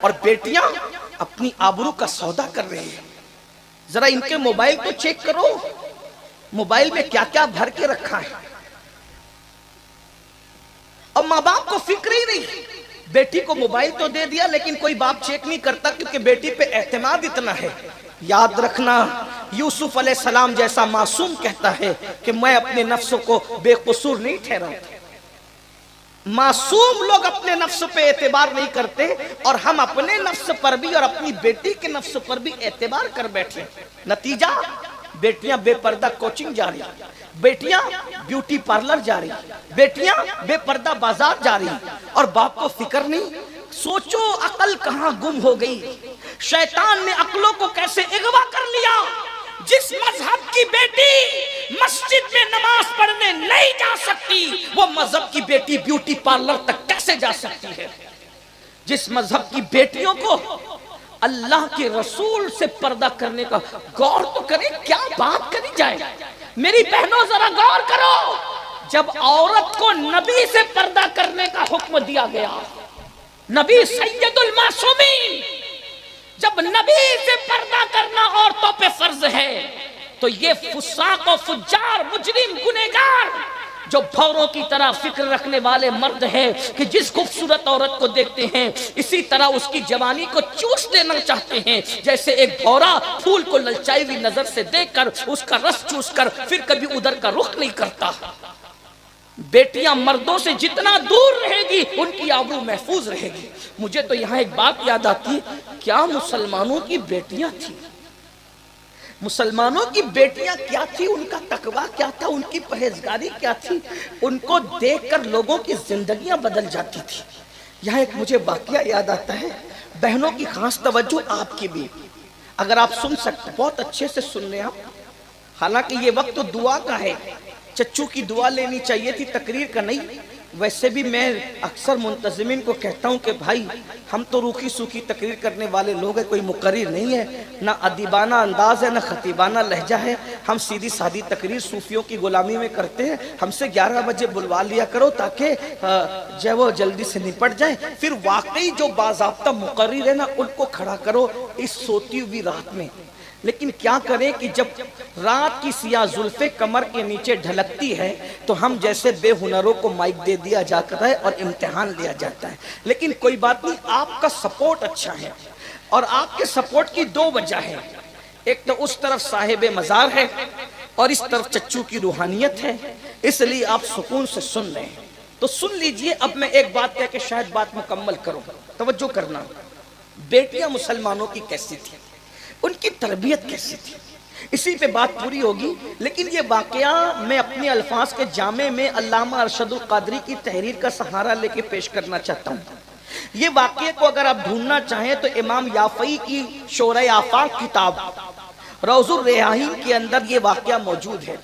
اور بیٹیاں اپنی آبرو کا سودا کر رہی ہیں. ذرا ان کے موبائل تو چیک کرو، موبائل میں کیا کیا بھر کے رکھا ہے. اب ماں باپ کو فکر ہی نہیں، بیٹی کو موبائل تو دے دیا لیکن کوئی باپ چیک نہیں کرتا کیونکہ بیٹی پہ اعتماد اتنا ہے. یاد رکھنا یوسف علیہ السلام جیسا معصوم کہتا ہے کہ میں اپنے نفس کو بے قصور نہیں ٹھہراتا. معصوم لوگ اپنے نفس پہ اعتبار نہیں کرتے اور ہم اپنے نفس پر بھی اور اپنی بیٹی کے نفس پر بھی اعتبار کر بیٹھے. نتیجہ بیٹیاں بے پردہ کوچنگ جا رہی، بیٹیاں بیوٹی پارلر جا رہی، بیٹیاں بے پردہ بازار جا رہی اور باپ کو فکر نہیں. سوچو عقل کہاں گم ہو گئی، شیطان نے عقلوں کو کیسے اغوا کر لیا. جس مذہب کی بیٹی مسجد میں نماز پڑھنے نہیں جا سکتی وہ مذہب کی بیٹی بیوٹی پارلر تک کیسے جا سکتی ہے. جس مذہب کی بیٹیوں کو اللہ کے رسول سے پردہ کرنے کا غور تو کریں، کیا بات کری جائے. میری بہنوں ذرا غور کرو، جب عورت کو نبی سے پردہ کرنے کا حکم دیا گیا، نبی سید المعصومین، جب نبی سے پردہ کرنا عورتوں پہ فرض ہے تو یہ فساق و فجار مجرم گنہگار جو بھوروں کی طرح فکر رکھنے والے مرد ہیں کہ جس خوبصورت عورت کو دیکھتے ہیں اسی طرح اس کی جوانی کو چوس لینا چاہتے ہیں، جیسے ایک بھورا پھول کو للچائی ہوئی نظر سے دیکھ کر اس کا رس چوس کر پھر کبھی ادھر کا رخ نہیں کرتا. بیٹیاں مردوں سے جتنا دور رہے گی ان کی آبرو محفوظ رہے گی. مجھے تو یہاں ایک بات یاد آتی، کیا مسلمانوں کی بیٹیاں تھیں، مسلمانوں کی بیٹیاں کیا تھی، ان کا تقویٰ کیا تھا، ان کی پرہیزگاری کیا تھی. ان کو دیکھ کر لوگوں کی زندگیاں بدل جاتی تھی. یہاں ایک مجھے واقعہ یاد آتا ہے، بہنوں کی خاص توجہ آپ کی بھی، اگر آپ سن سکتے بہت اچھے سے سن لیں آپ. حالانکہ یہ وقت تو دعا کا ہے، چچو کی دعا لینی چاہیے تھی، تقریر کا نہیں. ویسے بھی میں اکثر منتظمین کو کہتا ہوں کہ بھائی ہم تو روکھی سوکھی تقریر کرنے والے لوگ ہیں، کوئی مقرر نہیں ہے، نہ ادیبانہ انداز ہے نہ خطیبانہ لہجہ ہے. ہم سیدھی سادی تقریر صوفیوں کی غلامی میں کرتے ہیں. ہم سے 11 بجے بلوا لیا کرو تاکہ جو وہ جلدی سے نپٹ جائیں. پھر واقعی جو باضابطہ مقرر ہے نا ان کو کھڑا کرو اس سوتی ہوئی رات میں. لیکن کیا کریں کہ جب رات کی سیاہ زلفیں کمر کے نیچے ڈھلکتی ہے تو ہم جیسے بے ہنروں کو مائک دے دیا جاتا ہے اور امتحان لیا جاتا ہے. لیکن کوئی بات نہیں، آپ کا سپورٹ اچھا ہے اور آپ کے سپورٹ کی 2 وجہ ہیں. ایک تو اس طرف صاحب مزار ہے اور اس طرف چچو کی روحانیت ہے، اس لیے آپ سکون سے سن رہے ہیں. تو سن لیجئے. اب میں ایک بات کہہ کے شاید بات مکمل کروں، توجہ کرنا. بیٹیاں مسلمانوں کی کیسی تھی، ان کی تربیت کیسی تھی، اسی پہ بات پوری ہوگی. لیکن یہ واقعہ میں اپنے الفاظ کے جامع میں علامہ ارشد القادری کی تحریر کا سہارا لے کے پیش کرنا چاہتا ہوں. یہ واقعے کو اگر آپ ڈھونڈنا چاہیں تو امام یافعی کی شورۂ آفاق کتاب روض الریاحین کے اندر یہ واقعہ موجود ہے،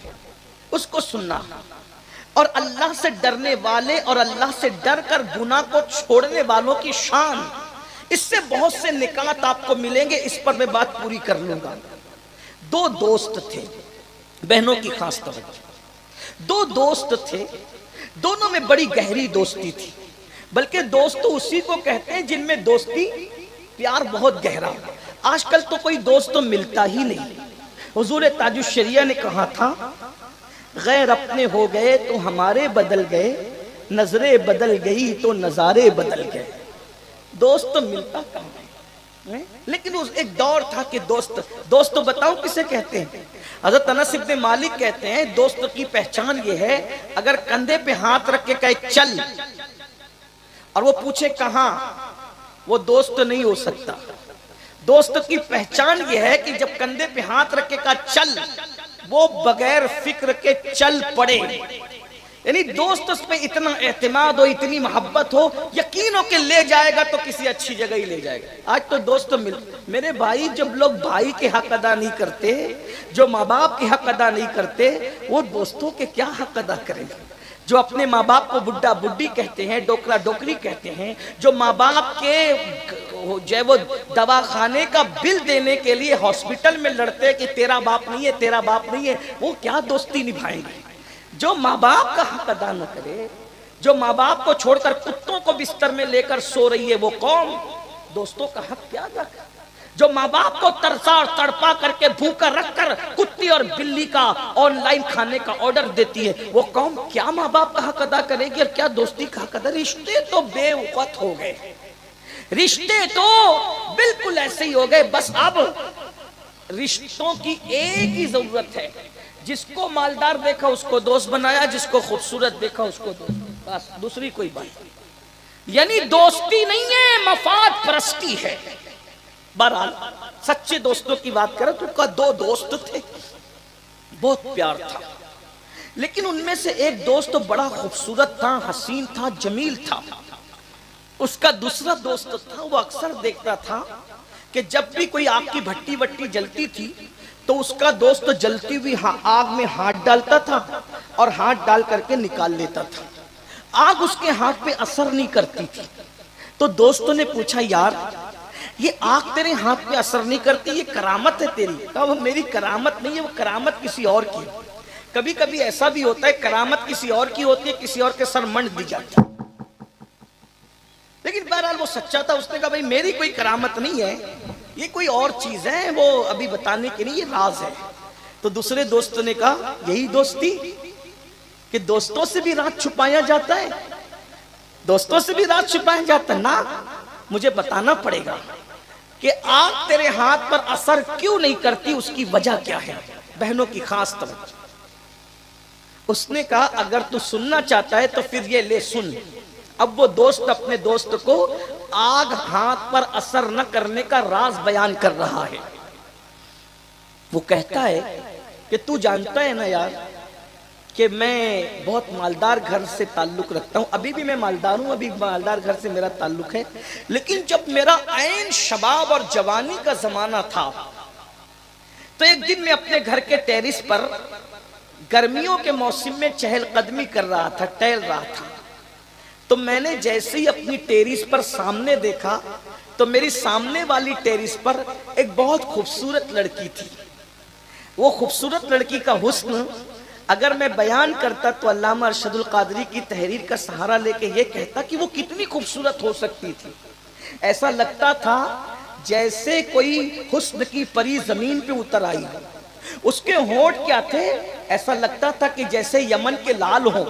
اس کو سننا. اور اللہ سے ڈرنے والے اور اللہ سے ڈر کر گناہ کو چھوڑنے والوں کی شان، اس سے بہت سے نکات آپ کو ملیں گے. اس پر میں بات پوری کر لوں گا. 2 دوست تھے، بہنوں کی خاص توجہ. 2 دوست تھے، دونوں میں بڑی گہری دوستی تھی. بلکہ دوست تو اسی کو کہتے ہیں جن میں دوستی پیار بہت گہرا. آج کل تو کوئی دوست تو ملتا ہی نہیں. حضور تاج الشریعہ نے کہا تھا غیر اپنے ہو گئے تو ہمارے بدل گئے، نظریں بدل گئی تو نظارے بدل گئے. دوست تو ملتا کہاں ہے. لیکن ایک دور تھا کہ دوست تو بتاؤں کسے کہتے ہیں. حضرت انس ابن مالک کہتے ہیں دوست کی پہچان یہ ہے اگر کندھے پہ ہاتھ رکھ کے کہے چل اور وہ پوچھے کہاں، وہ دوست نہیں ہو سکتا. دوست کی پہچان یہ ہے کہ جب کندھے پہ ہاتھ رکھ کے کہا چل، وہ بغیر فکر کے چل پڑے. یعنی دوست اس پہ اتنا اعتماد ہو، اتنی محبت ہو، یقین ہو کہ لے جائے گا تو کسی اچھی جگہ ہی لے جائے گا. آج تو دوست میرے بھائی، جب لوگ بھائی کے حق ادا نہیں کرتے، جو ماں باپ کے حق ادا نہیں کرتے، وہ دوستوں کے کیا حق ادا کریں گے. جو اپنے ماں باپ کو بڈھا بڈھی کہتے ہیں، ڈوکرا ڈوکری کہتے ہیں، جو ماں باپ کے جو وہ دواخانے کا بل دینے کے لیے ہاسپٹل میں لڑتے کہ تیرا باپ نہیں ہے تیرا باپ نہیں ہے، وہ کیا دوستی نبھائیں گے. جو ماں باپ کا حق ادا نہ کرے، جو ماں باپ کو چھوڑ کر کتوں کو بستر میں لے کر سو رہی ہے وہ قوم، دوستوں کا حق کیا ادا کر؟ جو ماں باپ کو ترسا اور تڑپا کر کے بھوکا رکھ کر کتی اور بلی کا آن لائن کھانے کا آرڈر دیتی ہے، وہ قوم کیا ماں باپ کا حق ادا کرے گی اور کیا دوستی کا حق ادا؟ رشتے تو بے وقت ہو گئے، رشتے تو بالکل ایسے ہی ہو گئے. بس اب رشتوں کی ایک ہی ضرورت ہے، جس کو مالدار دیکھا اس کو دوست بنایا، جس کو خوبصورت دیکھا اس کو دوست، بس دوسری کوئی بات نہیں. یعنی دوستی نہیں ہے، مفاد پرستی ہے. بہرحال سچے دوستوں کی بات کریں تو ان کا 2 دوست تھے، بہت پیار تھا، لیکن ان میں سے ایک دوست بڑا خوبصورت تھا، حسین تھا، جمیل تھا. اس کا دوسرا دوست تھا، وہ اکثر دیکھتا تھا کہ جب بھی کوئی آگ کی بھٹی وٹی جلتی تھی تو اس کا دوست جلتی ہوئی آگ میں ہاتھ ڈالتا تھا اور ہاتھ ڈال کر کے نکال لیتا تھا. آگ اس کے ہاتھ پہ اثر نہیں کرتی تھی. تو دوستوں نے پوچھا یار یہ آگ تیرے ہاتھ پہ اثر نہیں کرتی، یہ کرامت ہے تیری؟ کہا وہ میری کرامت نہیں ہے، وہ کرامت کسی اور کی. کبھی کبھی ایسا بھی ہوتا ہے کرامت کسی اور کی ہوتی ہے، کسی اور کے سر منڈ دی جاتی ہے. لیکن بہرحال وہ سچا تھا. اس نے کہا بھائی میری کوئی کرامت نہیں ہے، یہ کوئی اور چیز ہے، وہ ابھی بتانے کے لیے یہ راز ہے. تو دوسرے دوست نے کہا یہی دوستی کہ دوستوں سے بھی راز چھپایا جاتا ہے، دوستوں سے بھی راز چھپایا جاتا ہے؟ نا، مجھے بتانا پڑے گا کہ آگ تیرے ہاتھ پر اثر کیوں نہیں کرتی، اس کی وجہ کیا ہے. بہنوں کی خاص توجہ. اس نے کہا اگر تو سننا چاہتا ہے تو پھر یہ لے سن. اب وہ دوست اپنے دوست کو آگ ہاتھ پر اثر نہ کرنے کا راز بیان کر رہا ہے. وہ کہتا ہے کہ تو جانتا ہے نا یار کہ میں بہت مالدار گھر سے تعلق رکھتا ہوں، ابھی بھی میں مالدار ہوں، ابھی مالدار گھر سے میرا تعلق ہے، لیکن جب میرا عین شباب اور جوانی کا زمانہ تھا تو ایک دن میں اپنے گھر کے ٹیرس پر گرمیوں کے موسم میں چہل قدمی کر رہا تھا، ٹہل رہا تھا. تو میں نے جیسے ہی اپنی ٹیرس پر سامنے دیکھا تو میری سامنے والی ٹیرس پر ایک بہت خوبصورت لڑکی تھی. وہ خوبصورت لڑکی کا حسن اگر میں بیان کرتا تو علامہ ارشد القادری کی تحریر کا سہارا لے کے یہ کہتا کہ وہ کتنی خوبصورت ہو سکتی تھی. ایسا لگتا تھا جیسے کوئی حسن کی پری زمین پہ اتر آئی. اس کے ہونٹ کیا تھے؟ ایسا لگتا تھا کہ جیسے یمن کے لال ہوں.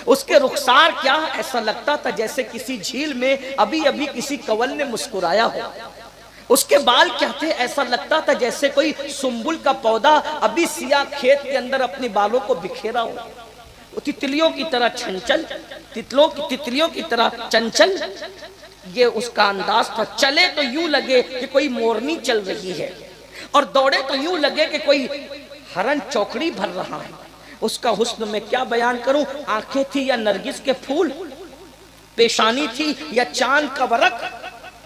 اس کے رخسار کیا؟ ایسا لگتا تھا جیسے کسی جھیل میں ابھی ابھی کسی کنول نے مسکرایا ہو. اس کے بال کیا تھے؟ ایسا لگتا تھا جیسے کوئی سنبل کا پودا ابھی سیاہ کھیت کے اندر اپنے بالوں کو بکھیرا ہو. وہ تتلیوں کی طرح چھنچل، تتلیوں کی طرح چنچل یہ اس کا انداز تھا. چلے تو یوں لگے کہ کوئی مورنی چل رہی ہے اور دوڑے تو یوں لگے کہ کوئی ہرن چوکڑی بھر رہا ہے. اس کا حسن میں کیا بیان کروں؟ آنکھیں تھی یا نرگس کے پھول، پیشانی تھی یا چاند کا ورق،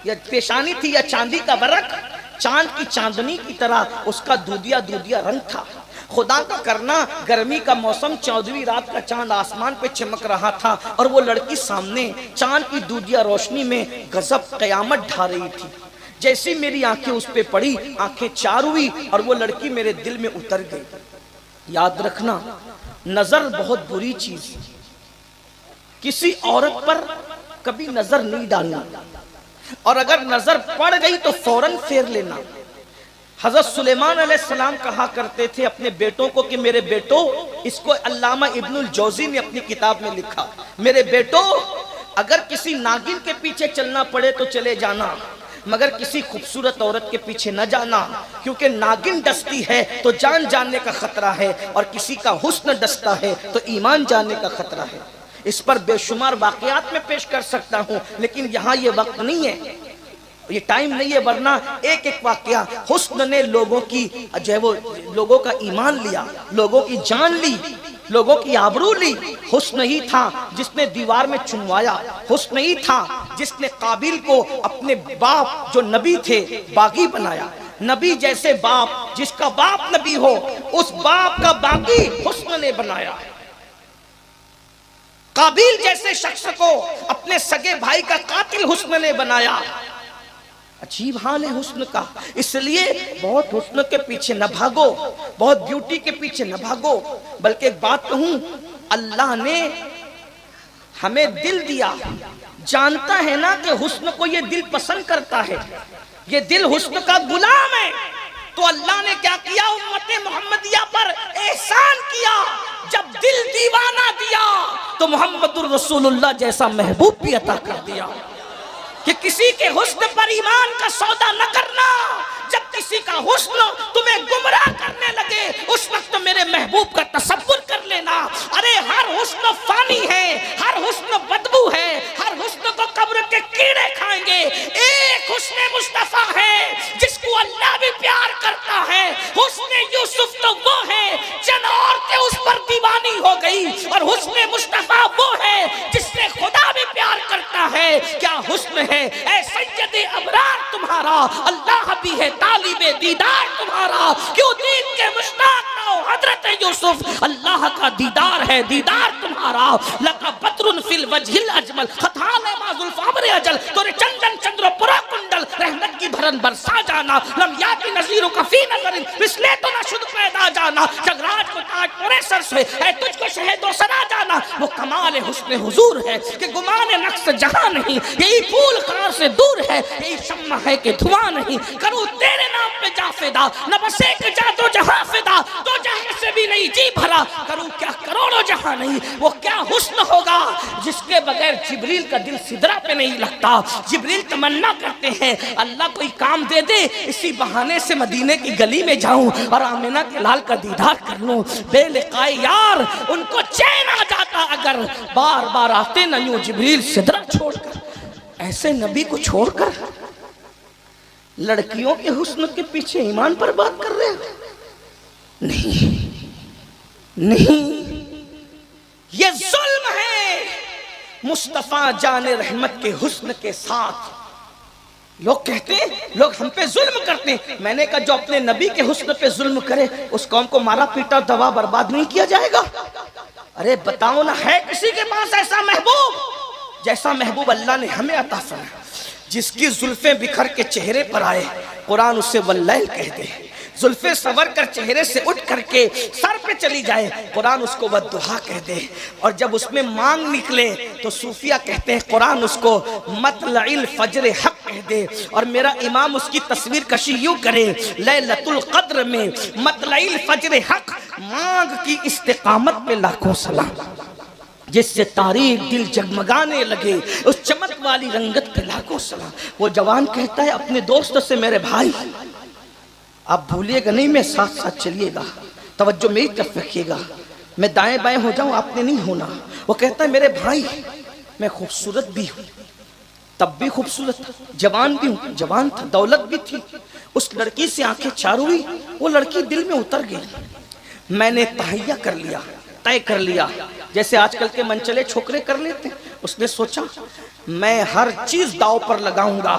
یا پیشانی تھی یا چاندی کا ورق، چاند کی چاندنی کی طرح اس کا دودیا دودیا رنگ تھا. خدا کا کرنا گرمی کا موسم، 14ویں رات کا چاند آسمان پہ چمک رہا تھا اور وہ لڑکی سامنے چاند کی دودیا روشنی میں غضب قیامت ڈھا رہی تھی. جیسی میری آنکھیں اس پہ پڑی آنکھیں چار ہوئی اور وہ لڑکی میرے دل میں اتر گئی. یاد رکھنا نظر بہت بری چیز، کسی عورت پر کبھی نظر نہیں ڈالنا، اور اگر نظر پڑ گئی تو فوراً پھیر لینا. حضرت سلیمان علیہ السلام کہا کرتے تھے اپنے بیٹوں کو کہ میرے بیٹو، اس کو علامہ ابن الجوزی نے اپنی کتاب میں لکھا، میرے بیٹو اگر کسی ناگن کے پیچھے چلنا پڑے تو چلے جانا، مگر کسی خوبصورت عورت کے پیچھے نہ جانا، کیونکہ ناگن ڈستی ہے تو جان جاننے کا خطرہ ہے، اور کسی کا حسن ڈستا ہے تو ایمان جاننے کا خطرہ ہے. اس پر بے شمار واقعات میں پیش کر سکتا ہوں، لیکن یہاں یہ وقت نہیں ہے، یہ ٹائم نہیں ہے، ورنہ ایک ایک واقعہ. حسن نے لوگوں کی جو ہے وہ لوگوں کا ایمان لیا، لوگوں کی جان لی، لوگوں کی آبرو لی. حسن ہی تھا جس نے دیوار میں چنوایا، حسن ہی تھا جس نے قابیل کو اپنے باپ جو نبی تھے باغی بنایا. نبی جیسے باپ، جس کا باپ نبی ہو، اس باپ کا باغی حسن نے بنایا. قابیل جیسے شخص کو اپنے سگے بھائی کا قاتل حسن نے بنایا. عجیب حال ہے حسن کا. اس لیے بہت حسن کے پیچھے نہ بھاگو، بہت بیوٹی کے پیچھے نہ بھاگو، بلکہ ایک بات کہوں، اللہ نے ہمیں دل دیا، جانتا ہے نا کہ حسن کو یہ دل پسند کرتا ہے، یہ دل حسن کا غلام ہے، تو اللہ نے کیا کیا؟ امت محمدیہ پر احسان کیا، جب دل دیوانہ دیا تو محمد الرسول اللہ جیسا محبوب بھی عطا کر دیا کہ کسی کے حسن پر ایمان کا سودا نہ کرنا۔ جب کسی کا حسن تمہیں گمراہ کرنے لگے اس وقت میرے محبوب کا تصور کر لینا۔ ارے ہر حسن فانی ہے، ہر حسن بدبو ہے، ہر حسن کو قبر کے کیڑے کھائیں گے۔ ایک حسن مصطفیٰ ہے جس کو اللہ بھی پیار کرتا ہے، حسن یوسف تو وہ ہے چند عورتیں اس پر دیوانی ہو گئی، اور حسن مصطفیٰ وہ ہے جس سے خدا بھی پیار کرتا ہے۔ کیا حسن ہے اے سید ابرار تمہارا، اللہ بھی ہے طالب دیدار تمہارا، کیوں دین کے مشتاق نہ ہو حضرت یوسف، اللہ کا دیدار ہے دیدار تمہارا۔ لقا بدر فی الوجہ الاجمل خطال ما ذوالفابر اجل، تورے چندن چندر پورا کنڈل رحمت کی بھرن برسا جانا، لم یاتی نظیر کا فی نظر مثلے تو نہ شد پیدا جانا، جگراج کو تاج پورے سر سے اے تجھ کو شہد و سنا جانا۔ وہ کمال حسن حضور ہے کہ گمان نقص جہاں نہیں، یہی پھول خار سے دور ہے، یہی شمع ہے کہ دھواں نہیں، کروں تیرے نام پہ جا فدا، نہ بس ایک جا تو جہاں فدا، تو جہاں سے بھی نہیں جی بھرا، کروں کیا کروڑوں جہاں نہیں۔ وہ کیا حسن ہوگا جس کے بغیر جبریل کا دل سدرا پہ نہیں لگتا۔ جبریل تمنا کرتے ہیں اللہ کوئی کام دے دے، اسی بہانے سے مدینے کی گلی میں جاؤں اور آمنہ کے لال کا دیدار کر لوں۔ بے لقائے یار ان کو چین آ جاتا اگر بار بار آتے نہ یوں جبریل سدرا چھوڑ کر۔ ایسے نبی کو چھوڑ کر لڑکیوں کے حسن کے پیچھے ایمان پر بات کر رہے ہیں؟ نہیں نہیں، یہ ظلم ہے مصطفیٰ جان رحمت کے حسن کے ساتھ۔ لوگ کہتے ہیں لوگ ہم پہ ظلم کرتے ہیں، میں نے کہا جو اپنے نبی کے حسن پہ ظلم کرے اس قوم کو مارا پیٹا دوا برباد نہیں کیا جائے گا؟ ارے بتاؤ نا، ہے کسی کے پاس ایسا محبوب جیسا محبوب اللہ نے ہمیں عطا فرمایا، جس کی زلفیں بکھر کے چہرے پر آئے قرآن اسے واللیل کہہ دے، زلفیں سور کر چہرے سے اٹھ کر کے سر پہ چلی جائے قرآن اس کو والضحیٰ کہہ دے، اور جب اس میں مانگ نکلے تو صوفیہ کہتے ہیں قرآن اس کو مطلع الفجر حق کہہ دے، اور میرا امام اس کی تصویر کشی یوں کرے لیلۃ القدر میں مطلع الفجر حق، مانگ کی استقامت پہ لاکھوں سلام، جس سے تاریخ دل جگمگانے لگے اس چمک والی رنگت پہ لاکھوں سلام۔ وہ جوان کہتا ہے اپنے دوست سے میرے بھائی آپ بھولیے گا نہیں، میں ساتھ ساتھ چلیے گا، توجہ میری طرف رکھیے گا، میں دائیں بائیں ہو جاؤں آپ نے نہیں ہونا۔ وہ کہتا ہے میرے بھائی میں خوبصورت بھی ہوں، تب بھی خوبصورت تھا، جوان بھی ہوں، جوان تھا، دولت بھی تھی، اس لڑکی سے آنکھیں چار ہوئی، وہ لڑکی دل میں اتر گئی، میں نے تہیہ کر لیا، طے کر لیا، جیسے آج کل کے منچلے چھوکرے کر لیتے ہیں۔ اس نے سوچا میں ہر چیز داؤ پر لگاؤں گا،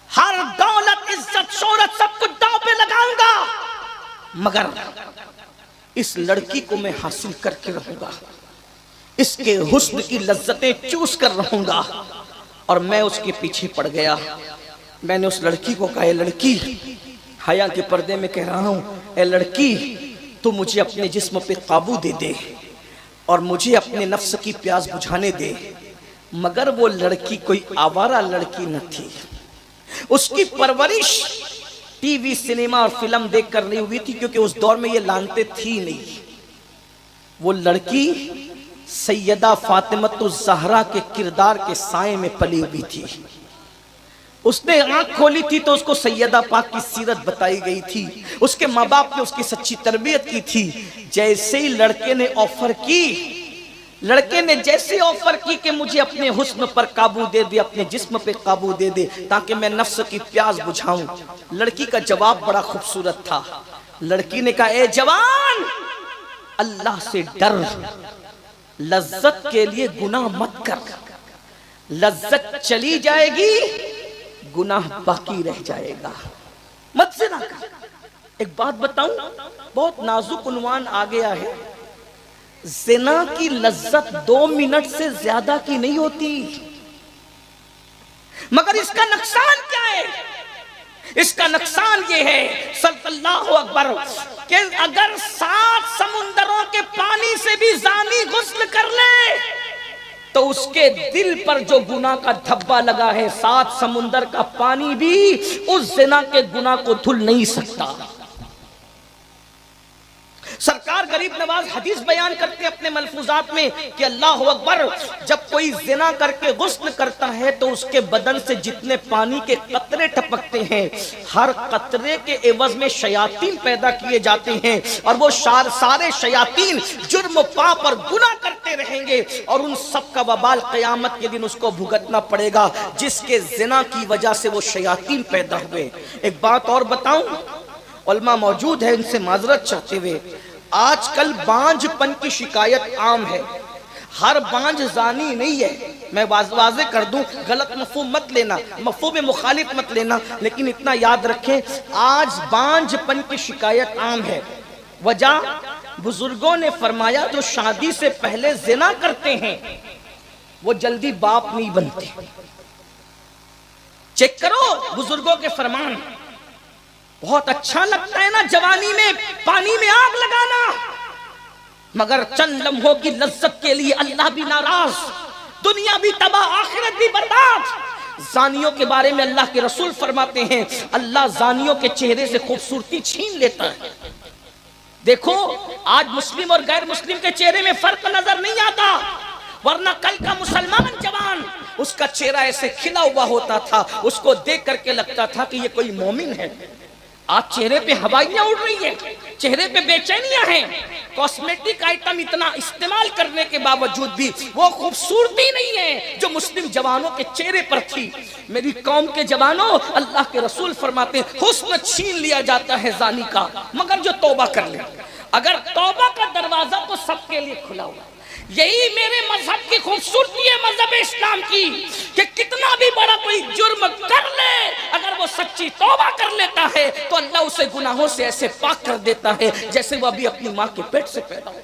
ہر دولت عزت شہرت سب کچھ داؤ پہ لگاؤں گا، مگر اس لڑکی کو میں حاصل کر کے رہوں گا، اس کے حسن کی لذتیں چوس کر رہوں گا۔ اور میں اس کے پیچھے پڑ گیا، میں نے اس لڑکی کو کہا اے لڑکی، حیا کے پردے میں کہہ رہا ہوں، اے لڑکی تو مجھے اپنے جسم پہ قابو دے دے اور مجھے اپنے نفس کی پیاس بجھانے دے۔ مگر وہ لڑکی کوئی آوارہ لڑکی نہ تھی، اس کی پرورش ٹی وی سنیما اور فلم دیکھ کر نہیں ہوئی تھی، کیونکہ اس دور میں یہ لانتے تھی نہیں۔ وہ لڑکی سیدہ فاطمۃ الزہرا کے کردار کے سائے میں پلی ہوئی تھی، اس نے آنکھ کھولی تھی تو اس کو سیدہ پاک کی سیرت بتائی گئی تھی، اس کے ماں باپ نے اس کی سچی تربیت کی تھی۔ جیسے ہی لڑکے نے آفر کی، لڑکے نے جیسے آفر کی کہ مجھے اپنے حسن پر قابو دے دے، اپنے جسم پہ قابو دے دے تاکہ میں نفس کی پیاس بجھاؤں، لڑکی کا جواب بڑا خوبصورت تھا۔ لڑکی نے کہا اے جوان اللہ سے ڈر، لذت کے لیے گناہ مت کر، لذت چلی جائے گی گناہ باقی رہ جائے گا، مت زنا کر۔ ایک بات بتاؤں، بہت نازک عنوان آ گیا ہے، زنا کی لذت 2 منٹ سے زیادہ کی نہیں ہوتی، مگر اس کا نقصان کیا ہے؟ اس کا نقصان یہ ہے صلی اللہ اکبر کہ اگر 7 سمندروں کے پانی سے بھی زانی غسل کر لے تو اس کے دل پر جو گناہ کا دھبا لگا ہے 7 سمندر کا پانی بھی اس زنا کے گناہ کو دھل نہیں سکتا۔ سرکار غریب نواز حدیث بیان کرتے اپنے ملفوظات میں کہ اللہ اکبر، جب کوئی زنا کر کے غسل کرتا ہے تو اس کے بدن سے جتنے پانی کے قطرے ٹپکتے ہیں، ہر قطرے کے عوض میں شیاطین پیدا کیے جاتے ہیں، اور وہ سارے شیاطین جرم و پاپ اور گناہ کرتے رہیں گے، اور ان سب کا وبال قیامت کے دن اس کو بھگتنا پڑے گا جس کے زنا کی وجہ سے وہ شیاطین پیدا ہوئے۔ ایک بات اور بتاؤں، علماء موجود ہیں، ان سے معذرت چاہتے ہوئے، آج کل بانجھ پن کی شکایت عام ہے۔ ہر بانجھ زانی نہیں ہے، میں واضح کر دوں، غلط مفہوم مت لینا، مفہوم مخالف مت لینا، لیکن اتنا یاد رکھیں آج بانجھ پن کی شکایت عام ہے۔ وجہ بزرگوں نے فرمایا جو شادی سے پہلے زنا کرتے ہیں وہ جلدی باپ نہیں بنتے۔ چیک کرو بزرگوں کے فرمان۔ بہت اچھا لگتا ہے نا جوانی میں پانی میں آگ لگانا، مگر چند لمحوں کی لذت کے لیے اللہ بھی ناراض، دنیا بھی تباہ، آخرت بھی برباد۔ زانیوں کے بارے میں اللہ کے رسول فرماتے ہیں اللہ زانیوں کے چہرے سے خوبصورتی چھین لیتا ہے۔ دیکھو آج مسلم اور غیر مسلم کے چہرے میں فرق نظر نہیں آتا، ورنہ کل کا مسلمان جوان اس کا چہرہ ایسے کھلا ہوا ہوتا تھا، اس کو دیکھ کر کے لگتا تھا کہ یہ کوئی مومن ہے۔ آج چہرے پہ ہوائیاں اڑ رہی ہیں، چہرے پہ بے چینیاں ہیں، کاسمیٹک آئٹم اتنا استعمال کرنے کے باوجود بھی وہ خوبصورتی نہیں ہے جو مسلم جوانوں کے چہرے پر تھی۔ میری قوم کے جوانوں، اللہ کے رسول فرماتے ہیں حسن چھین لیا جاتا ہے زانی کا مگر جو توبہ کر لے۔ اگر توبہ کا دروازہ تو سب کے لیے کھلا ہوا، یہی میرے مذہب کی خوبصورتی ہے، مذہب اسلام کی، کہ کتنا بھی بڑا کوئی جرم کر لے اگر وہ سچی توبہ کر لیتا ہے تو اللہ اسے گناہوں سے ایسے پاک کر دیتا ہے جیسے وہ ابھی اپنی ماں کے پیٹ سے پیدا ہو۔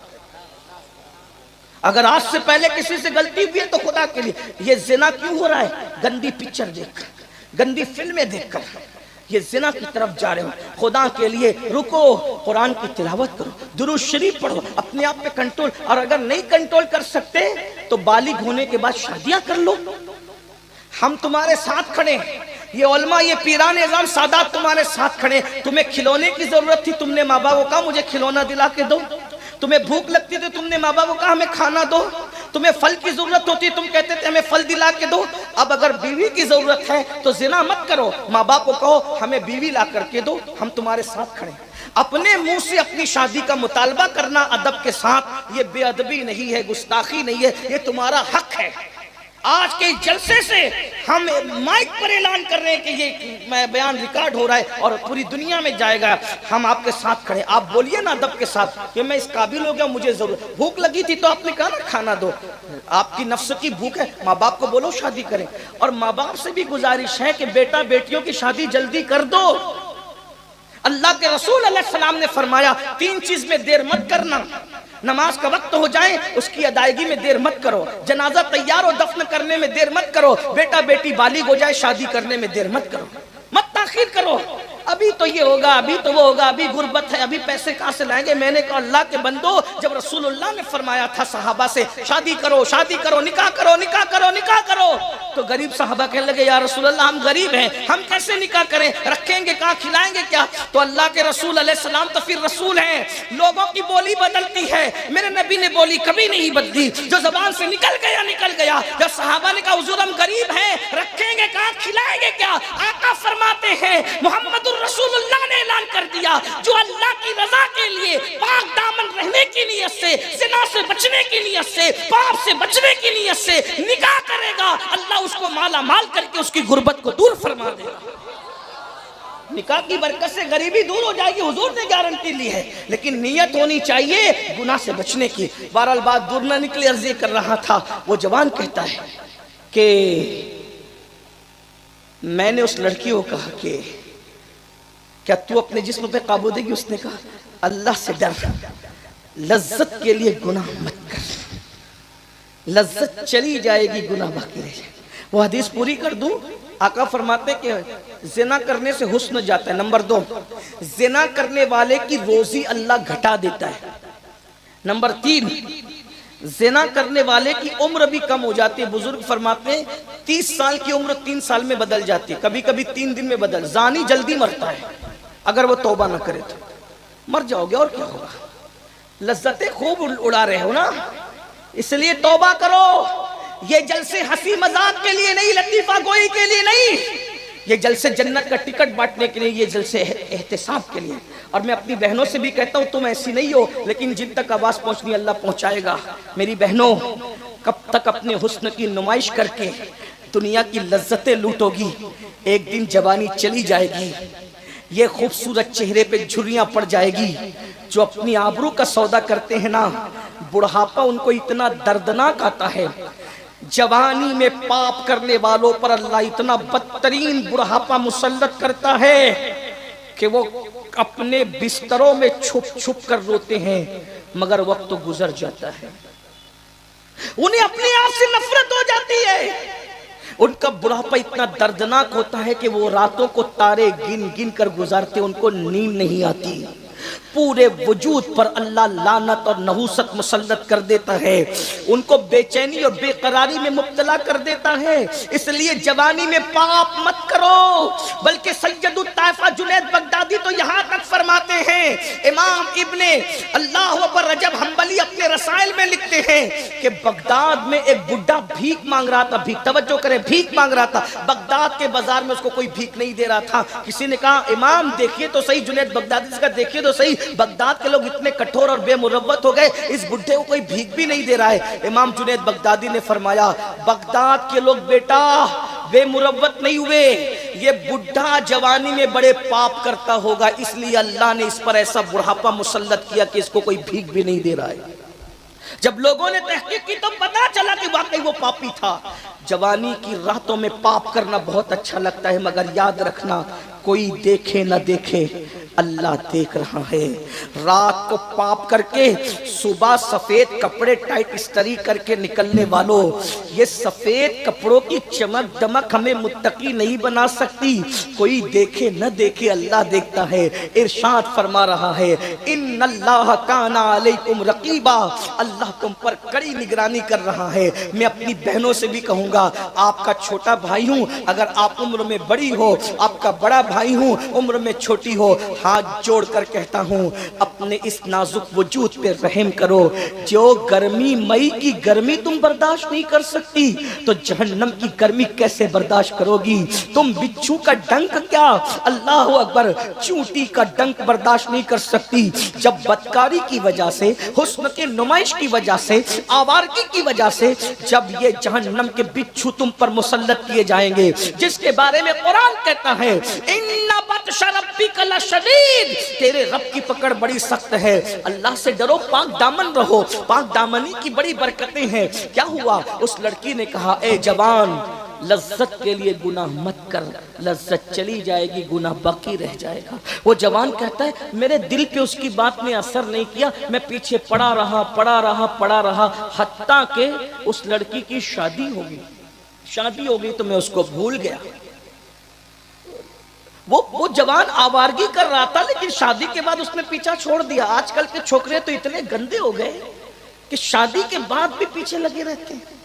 اگر آج سے پہلے کسی سے غلطی ہوئی ہے تو خدا کے لیے یہ زنا کیوں ہو رہا ہے؟ گندی پکچر دیکھ کر، گندی فلمیں دیکھ کر یہ زنا کی طرف جا رہے ہو۔ خدا کے لیے رکو، قرآن کی تلاوت کرو، درود شریف پڑھو، اپنے آپ پہ کنٹرول، اور اگر نہیں کنٹرول کر سکتے تو بالغ ہونے کے بعد شادیاں کر لو۔ ہم تمہارے ساتھ کھڑے ہیں، یہ علماء، یہ پیران اعظام سادات تمہارے ساتھ کھڑے ہیں۔ تمہیں کھلونے کی ضرورت تھی، تم نے ماں باپ کو کہا مجھے کھلونا دلا کے دو۔ تمہیں بھوک لگتی تھی، تم نے ماں باپ کو کہا ہمیں کھانا دو۔ تمہیں پھل کی ضرورت ہوتی، تم کہتے تھے ہمیں پھل دلا کے دو۔ اب اگر بیوی کی ضرورت ہے تو زنا مت کرو، ماں باپ کو کہو ہمیں بیوی لا کر کے دو، ہم تمہارے ساتھ کھڑے ہیں۔ اپنے منہ سے اپنی شادی کا مطالبہ کرنا ادب کے ساتھ یہ بے ادبی نہیں ہے، گستاخی نہیں ہے، یہ تمہارا حق ہے۔ آج کے جلسے سے ہم مائک پر اعلان کر رہے ہیں کہ یہ بیان ریکارڈ ہو رہا ہے اور پوری دنیا میں جائے گا، ہم آپ کے ساتھ کھڑے۔ آپ بولیے نا ادب کے ساتھ کہ میں اس قابل ہو گیا، مجھے ضرورت، بھوک لگی تھی تو آپ نے کہا نا کھانا دو، آپ کی نفس کی بھوک ہے، ماں باپ کو بولو شادی کریں۔ اور ماں باپ سے بھی گزارش ہے کہ بیٹا بیٹیوں کی شادی جلدی کر دو۔ اللہ کے رسول علیہ السلام نے فرمایا 3 چیز میں دیر مت کرنا، نماز کا وقت ہو جائے اس کی ادائیگی میں دیر مت کرو، جنازہ تیار ہو دفن کرنے میں دیر مت کرو، بیٹا بیٹی بالغ ہو جائے شادی کرنے میں دیر مت کرو، مت تاخیر کرو۔ ابھی تو یہ ہوگا، ابھی تو وہ ہوگا، ابھی غربت ہے، ابھی پیسے کہاں سے لائیں گے۔ میں نے کہا اللہ کے بندو، جب رسول اللہ نے فرمایا تھا صحابہ سے شادی کرو، شادی کرو، نکاح کرو، نکاح کرو، نکاح کرو، تو غریب صحابہ کہنے لگے یا رسول اللہ ہم غریب ہیں، ہم کیسے نکاح کریں، رکھیں گے کہاں، کھلائیں گے کیا؟ تو اللہ کے رسول علیہ السلام تو پھر رسول ہیں، لوگوں کی بولی بدلتی ہے، میرے نبی نے بولی کبھی نہیں بدلی، جو زبان سے نکل گیا نکل گیا۔ جب صحابہ نے کہا حضور ہم غریب ہیں، رکھیں گے کہاں، کھلائیں گے کیا؟ آقا فرماتے ہیں محمد رسول اللہ نے اعلان کر دیا جو اللہ کی رضا کے لیے پاک دامن رہنے کی نیت سے، زنا سے بچنے کی نیت سے، پاپ سے بچنے کی نیت سے نکاح کرے گا، اللہ اس کو مالا مال کر کے اس کی غربت کو دور فرما دے گا۔ نکاح کی برکت سے غریبی دور ہو جائے گی، حضور نے گارنٹی لی ہے، لیکن نیت ہونی چاہیے گناہ سے بچنے کی۔ بہرحال بات دور نہ نکلی، عرض کر رہا تھا وہ جوان کہتا ہے کہ میں نے اس لڑکی کو کہا کہ کیا تو اپنے جسم پہ قابو دے گی؟ اس نے کہا اللہ سے ڈر، لذت کے لیے گناہ مت کر، لذت چلی جائے گی گناہ باقی رہ جائے۔ وہ حدیث پوری کر دوں، آقا فرماتے کہ زنا کرنے سے حسن جاتا ہے۔ نمبر 2، زنا کرنے والے کی روزی اللہ گھٹا دیتا ہے۔ نمبر 3، زنا کرنے والے کی عمر بھی کم ہو جاتی ہے. بزرگ فرماتے ہیں 30 سال کی عمر 3 سال میں بدل جاتی ہے, کبھی کبھی 3 دن میں بدل. زانی جلدی مرتا ہے اگر وہ توبہ نہ کرے تو. مر جاؤ گے اور کیا ہوگا, لذتیں خوب اڑا رہے ہو نا, اس لیے توبہ کرو. یہ جلسے ہنسی مذاق کے لیے نہیں, لطیفہ گوئی کے لیے نہیں, یہ جلسے جنت کا ٹکٹ بانٹنے کے لیے, یہ جلسے احتساب کے لیے. اور میں اپنی بہنوں سے بھی کہتا ہوں تم ایسی نہیں ہو, لیکن جن تک آواز پہنچنی اللہ پہنچائے گا. میری بہنوں, کب تک اپنے حسن کی نمائش کر کے دنیا کی لذتیں لوٹو گی؟ ایک دن جوانی چلی جائے گی, یہ خوبصورت چہرے پہ جھریاں پڑ جائے گی. جو اپنی آبرو کا سودا کرتے ہیں نا, بڑھاپا ان کو اتنا دردناک آتا ہے. جوانی میں پاپ کرنے والوں پر اللہ اتنا بدترین بڑھاپا مسلط کرتا ہے کہ وہ اپنے بستروں میں چھپ چھپ کر روتے ہیں, مگر وقت تو گزر جاتا ہے, انہیں اپنے آپ سے نفرت ہو جاتی ہے. ان کا بڑھاپا اتنا دردناک ہوتا ہے کہ وہ راتوں کو تارے گن گن کر گزارتے, ان کو نیند نہیں آتی. پورے وجود پر اللہ لعنت اور نحوست مسلط کر دیتا ہے, ان کو بے چینی اور بے قراری میں مبتلا کر دیتا ہے. اس لیے جوانی میں پاپ مت کرو. بلکہ سید الطائفہ جنید بغدادی تو یہاں تک فرماتے ہیں, امام ابن اللہ اکبر رجب حنبلی اپنے رسائل میں لکھتے ہیں کہ بغداد میں ایک بڈھا بھیک مانگ رہا تھا. بھیک, توجہ کریں, بھیک مانگ رہا تھا. بغداد کے بازار میں اس کو کوئی بھیک نہیں دے رہا تھا. کسی نے کہا امام دیکھیے تو صحیح, جنید بغدادی سے کہا دیکھیے تو صحیح, بغداد کے لوگ اتنے کٹھور اور بے مروت ہو گئے, اس بڈھے کو کوئی بھیک بھی نہیں دے رہا ہے. امام جنید بغدادی نے فرمایا بغداد کے لوگ بیٹا بے مروت نہیں ہوئے, یہ بڈھا جوانی میں بڑے پاپ کرتا ہوگا, اس لیے اللہ نے اس پر ایسا بڑھاپا مسلط کیا کہ اس کو کوئی بھیک بھی نہیں دے رہا ہے. جب لوگوں نے تحقیق کی تو پتا چلا کہ واقعی وہ پاپی تھا. جوانی کی راتوں میں پاپ کرنا بہت اچھا لگتا ہے, مگر یاد رکھنا کوئی دیکھے نہ دیکھے اللہ دیکھ رہا ہے. رات کو پاپ کر کے صبح سفید کپڑے ٹائٹ استری کر کے نکلنے والوں, یہ سفید کپڑوں کی چمک دمک ہمیں متقی نہیں بنا سکتی. کوئی دیکھے نہ دیکھے اللہ دیکھتا ہے. ارشاد فرما رہا ہے ان اللہ کان علیکم رقیبا, اللہ تم پر کڑی نگرانی کر رہا ہے. میں اپنی بہنوں سے بھی کہوں گا, آپ کا چھوٹا بھائی ہوں, اگر آپ عمر میں بڑی ہو, آپ کا بڑا بھائی ہوں, عمر میں چھوٹی ہو, ہاتھ جوڑ کر کہتا ہوں اپنے اس نازک وجود پہ رحم کرو. جو گرمی, مئی کی گرمی تم برداشت نہیں کر سکتی تو جہنم کی گرمی کیسے برداشت کرو گی؟ تم بچھو کا ڈنک کیا, اللہ اکبر, چونٹی کا ڈنک برداشت نہیں کر سکتی. جب بدکاری کی وجہ سے, حسن کی نمائش کی وجہ سے, آوارگی کی وجہ سے جب یہ جہنم کے بچھو تم پر مسلط کیے جائیں گے, جس کے بارے میں قرآن کہتا ہے ان بطش ربک لشدید, تیرے رب کی پکڑ بڑی سخت ہے. اللہ سے ڈرو, پاک دامن رہو, پاک دامنی کی بڑی برکتیں ہیں. کیا ہوا؟ اس لڑکی نے کہا اے جوان, لذت کے لیے گناہ مت کر, لذت چلی جائے گی, گناہ باقی رہ جائے گا. وہ جوان کہتا ہے میرے دل پہ اس کی بات نے اثر نہیں کیا, میں پیچھے پڑا رہا, حتیٰ کہ اس لڑکی کی شادی ہو گئی تو میں اس کو بھول گیا. وہ جوان آوارگی کر رہا تھا, لیکن شادی کے بعد اس نے پیچھا چھوڑ دیا. آج کل کے چھوکرے تو اتنے گندے ہو گئے کہ شادی کے بعد بھی پیچھے لگے رہتے ہیں,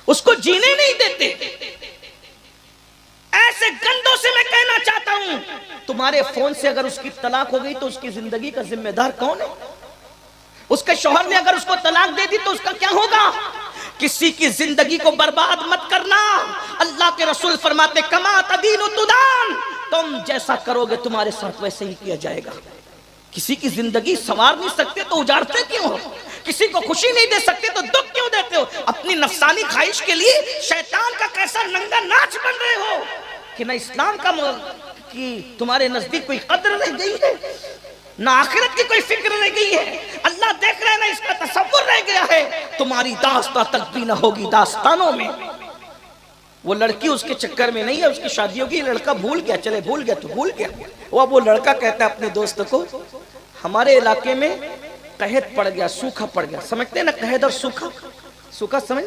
اس کو جینے نہیں دیتے. ایسے گندوں سے میں کہنا چاہتا ہوں, تمہارے فون سے اگر اس کی طلاق ہو گئی تو اس کی زندگی کا ذمہ دار کون ہے؟ اس کے شوہر نے اگر اس کو طلاق دے دی تو اس کا کیا ہوگا؟ کسی کی زندگی کو برباد مت کرنا. اللہ کے رسول فرماتے کما تدین تدان, تم جیسا کرو گے تمہارے ساتھ ویسے ہی کیا جائے گا. کسی کی زندگی سنوار نہیں سکتے تو اجاڑتے کیوں ہو؟ کسی کو خوشی نہیں دے سکتے تو دکھ کیوں دیتے ہو؟ اپنی نفسانی خواہش کے لیے شیطان کا کیسا ننگا ناچ بن رہے ہو کہ نہ اسلام کا کہ تمہارے نزدیک کوئی قدر رہ گئی ہے, نہ آخرت کی کوئی فکر رہ گئی ہے. اللہ دیکھ رہے ہیں, نہ اس کا تصور رہ گیا ہے. تمہاری داستان تک بھی نہ ہوگی داستانوں میں. وہ لڑکی اس کے چکر میں نہیں ہے, اس کی شادی ہوگی, لڑکا بھول گیا, چلے بھول گیا تو بھول گیا. وہ لڑکا کہتا ہے اپنے دوست کو ہمارے علاقے میں قحط پڑ گیا, سوکھا پڑ گیا. سمجھتے ہیں نا قحط اور سوکھا, سوکھا سمجھ,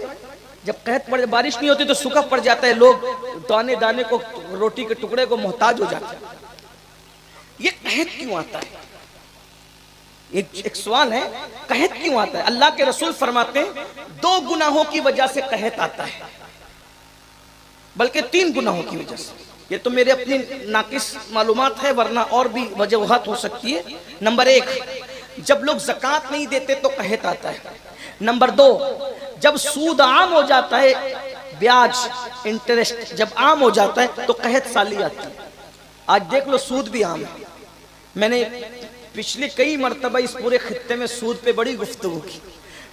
جب قحط پڑ بارش نہیں ہوتی تو سوکھا پڑ جاتا ہے, لوگ دانے دانے کو, روٹی کے ٹکڑے کو محتاج ہو جاتے ہیں. یہ قحط کیوں آتا ہے؟ ایک سوال ہے، قحط کیوں آتا ہے؟ اللہ کے رسول فرماتے ہیں 2 گناہوں کی وجہ سے قحط آتا ہے، بلکہ 3 گناہوں کی وجہ سے۔ یہ تو میرے اپنی ناقص معلومات ہے، ورنہ اور بھی وجوہات ہو سکتی ہے۔ نمبر 1، جب لوگ زکوٰۃ نہیں دیتے تو قحط آتا ہے۔ نمبر 2، جب سود عام ہو جاتا ہے، بیاج انٹرسٹ جب عام ہو جاتا ہے تو قحط سالی آتی ہے۔ آج دیکھ لو سود بھی عام ہے۔ میں نے پچھلے کئی مرتبہ اس پورے خطے میں سود پہ بڑی گفتگو کی۔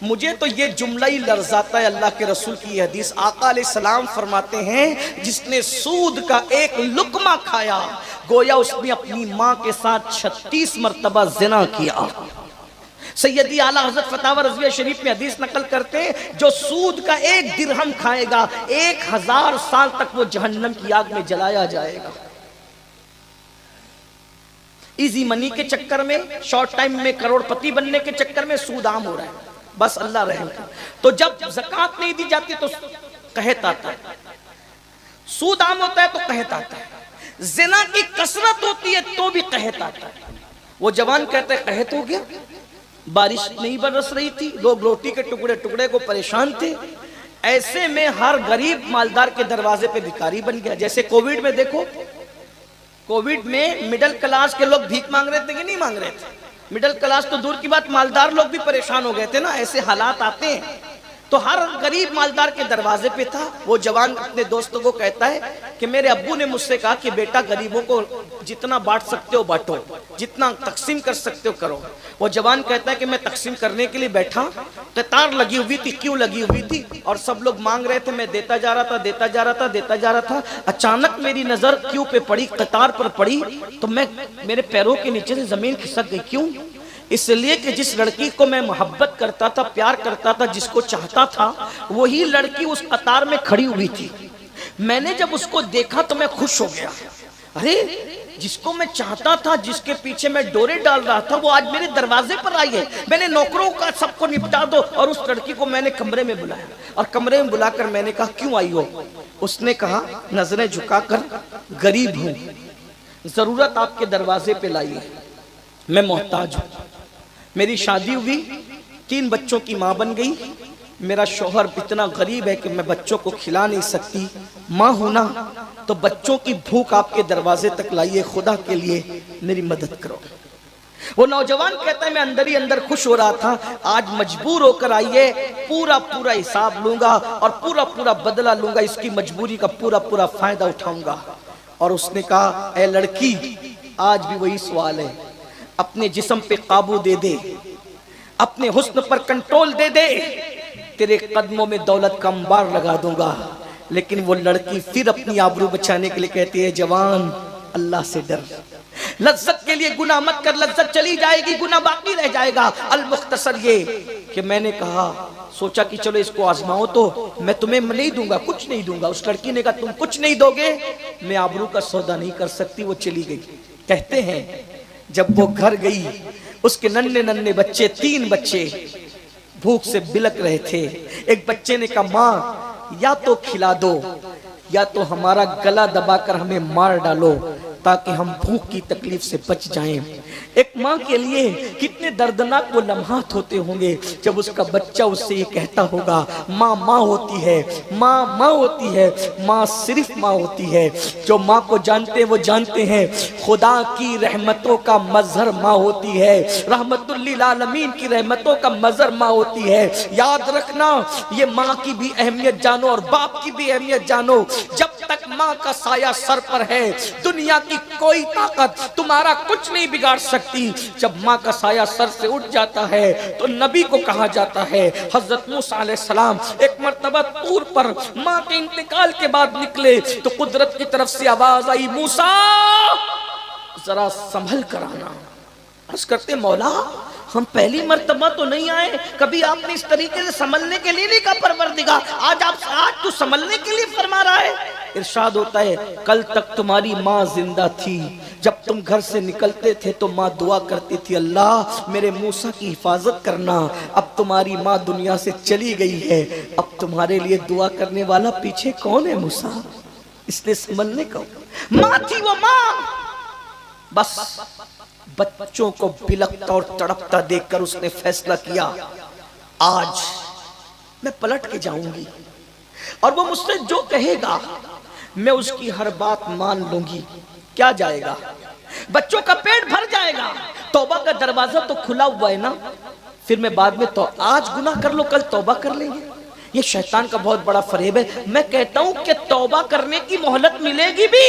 مجھے تو یہ جملہ ہی لرزاتا ہے، اللہ کے رسول کی یہ حدیث، آقا علیہ السلام فرماتے ہیں جس نے سود کا ایک لقمہ کھایا گویا اس نے اپنی ماں کے ساتھ 36 مرتبہ زنا کیا۔ سیدی اعلیٰ حضرت فتاوی رضویہ شریف میں حدیث نقل کرتے ہیں جو سود کا 1 درہم کھائے گا 1000 سال تک وہ جہنم کی آگ میں جلایا جائے گا۔ ایزی منی کے چکر میں، شارٹ ٹائم میں کروڑ پتی بننے کے چکر میں سود عام ہو رہا ہے۔ بس اللہ رحم کرے۔ تو جب زکوٰۃ نہیں دی جاتی تو قحط آتا ہے، سود عام ہوتا ہے تو قحط آتا ہے، زنا کی کثرت ہوتی ہے تو بھی قحط آتا ہے۔ وہ جوان کہتا ہے قحط ہو گیا، بارش نہیں برس رہی تھی، لوگ روٹی کے ٹکڑے ٹکڑے کو پریشان تھے، ایسے میں ہر غریب مالدار کے دروازے پہ بھکاری بن گیا۔ جیسے کووڈ میں دیکھو، کووڈ میں مڈل کلاس کے لوگ بھیک مانگ رہے تھے کہ نہیں مانگ رہے تھے؟ مڈل کلاس تو دور کی بات، مالدار لوگ بھی پریشان ہو گئے تھے نا، ایسے حالات آتے ہیں۔ تو ہر غریب مالدار کے دروازے پہ تھا۔ وہ جوان اپنے دوستوں کو کہتا ہے کہ میرے ابو نے مجھ سے کہا کہ بیٹا غریبوں کو جتنا بانٹ سکتے ہو بانٹو، جتنا تقسیم کر سکتے ہو کرو۔ وہ جوان کہتا ہے کہ میں تقسیم کرنے کے لیے بیٹھا، قطار لگی ہوئی تھی۔ کیوں لگی ہوئی تھی؟ اور سب لوگ مانگ رہے تھے، میں دیتا جا رہا تھا، دیتا جا رہا تھا، دیتا جا رہا تھا۔ اچانک میری نظر کیوں پہ پڑی، قطار پر پڑی، تو میرے پیروں کے نیچے سے زمین کھسک گئی۔ کیوں؟ اس لیے کہ جس لڑکی کو میں محبت کرتا تھا، پیار کرتا تھا، جس کو چاہتا تھا، وہی لڑکی اس قطار میں کھڑی ہوئی تھی۔ میں نے جب اس کو دیکھا تو میں خوش ہو گیا، ارے جس کو میں چاہتا تھا، جس کے پیچھے میں ڈورے ڈال رہا تھا، وہ آج میرے دروازے پر آئی ہے۔ میں نے نوکروں کا سب کو نپٹا دو، اور اس لڑکی کو میں نے کمرے میں بلایا، اور کمرے میں بلا کر میں نے کہا کیوں آئی ہو؟ اس نے کہا نظریں جھکا کر غریب ہوں، ضرورت آپ کے دروازے پہ لائی ہے، میں محتاج ہوں، میری شادی ہوئی، 3 بچوں کی ماں بن گئی، میرا شوہر اتنا غریب ہے کہ میں بچوں کو کھلا نہیں سکتی، ماں ہوں نا، تو بچوں کی بھوک آپ کے دروازے تک لائیے، خدا کے لیے میری مدد کرو۔ وہ نوجوان کہتا ہے میں اندر ہی اندر خوش ہو رہا تھا، آج مجبور ہو کر آئیے، پورا حساب لوں گا اور پورا بدلہ لوں گا، اس کی مجبوری کا پورا فائدہ اٹھاؤں گا۔ اور اس نے کہا اے لڑکی، آج بھی وہی سوال ہے، اپنے جسم پہ قابو دے دے، اپنے حسن پر کنٹرول دے دے، تیرے قدموں میں دولت کا انبار لگا دوں گا۔ لیکن وہ لڑکی پھر اپنی آبرو بچانے کے لیے کہتی ہے جوان اللہ سے ڈر، لذت کے لیے گناہ مت کر، لذت چلی جائے گی، گناہ باقی رہ جائے گا۔ المختصر یہ کہ میں نے کہا، سوچا کہ چلو اس کو آزماؤ تو میں تمہیں نہیں دوں گا، کچھ نہیں دوں گا۔ اس لڑکی نے کہا تم کچھ نہیں دو گے، میں آبرو کا سودا نہیں کر سکتی۔ وہ چلی گئی۔ کہتے ہیں جب وہ گھر گئی، اس کے ننھے بچے، 3 بچے بھوک سے بلک رہے تھے۔ ایک بچے نے کہا ماں یا تو کھلا دو یا تو ہمارا گلا دبا کر ہمیں مار ڈالو تاکہ ہم بھوک کی تکلیف سے بچ جائیں۔ ایک ماں کے لیے کتنے دردناک وہ لمحات ہوتے ہوں گے جب اس کا بچہ اس سے یہ کہتا ہوگا ماں ماں ہوتی ہے، ماں ماں ہوتی ہے، ماں صرف ماں ہوتی ہے۔ جو ماں کو جانتے وہ جانتے ہیں خدا کی رحمتوں کا مظہر ماں ہوتی ہے، رحمت للعالمین کی رحمتوں کا مظہر ماں ہوتی ہے۔ یاد رکھنا یہ ماں کی بھی اہمیت جانو اور باپ کی بھی اہمیت جانو۔ جب تک ماں کا سایہ سر پر ہے دنیا کی کوئی طاقت تمہارا کچھ نہیں بگاڑ سکتی۔ جب ماں کا سایہ سر سے اٹھ جاتا ہے تو نبی کو کہا جاتا ہے، حضرت موسیٰ علیہ السلام ایک مرتبہ طور پر ماں کے انتقال کے بعد نکلے تو قدرت کی طرف سے آواز آئی موسیٰ ذرا سنبھل کر آنا۔ عرض کرتے مولا ہم پہلی مرتبہ تو نہیں آئے، کبھی آپ نے اس طریقے سے سنبھلنے کے لیے نہیں کہا پروردگار، آج تو سنبھلنے کے لیے فرما رہا ہے۔ ارشاد ہوتا ہے کل تک تمہاری ماں زندہ تھی، جب تم گھر سے نکلتے تھے تو ماں دعا کرتی تھی اللہ میرے موسیٰ کی حفاظت کرنا، اب تمہاری ماں دنیا سے چلی گئی ہے، اب تمہارے لیے دعا کرنے والا پیچھے کون ہے موسیٰ؟ اس نے سنبھلنے کا ماں تھی وہ ماں، بس بچوں کو بلکتا اور تڑپتا دیکھ کر اس نے فیصلہ کیا آج میں پلٹ کے جاؤں گی اور وہ مجھ سے جو کہے گا میں اس کی ہر بات مان لوں گی. کیا جائے گا؟ بچوں کا پیٹ بھر جائے گا. توبہ کا دروازہ تو کھلا ہوا ہے نا. پھر میں بعد میں تو آج گناہ کر لو کل توبہ کر لیں گے. یہ شیطان کا بہت بڑا فریب ہے. میں کہتا ہوں کہ توبہ کرنے کی مہلت ملے گی بھی.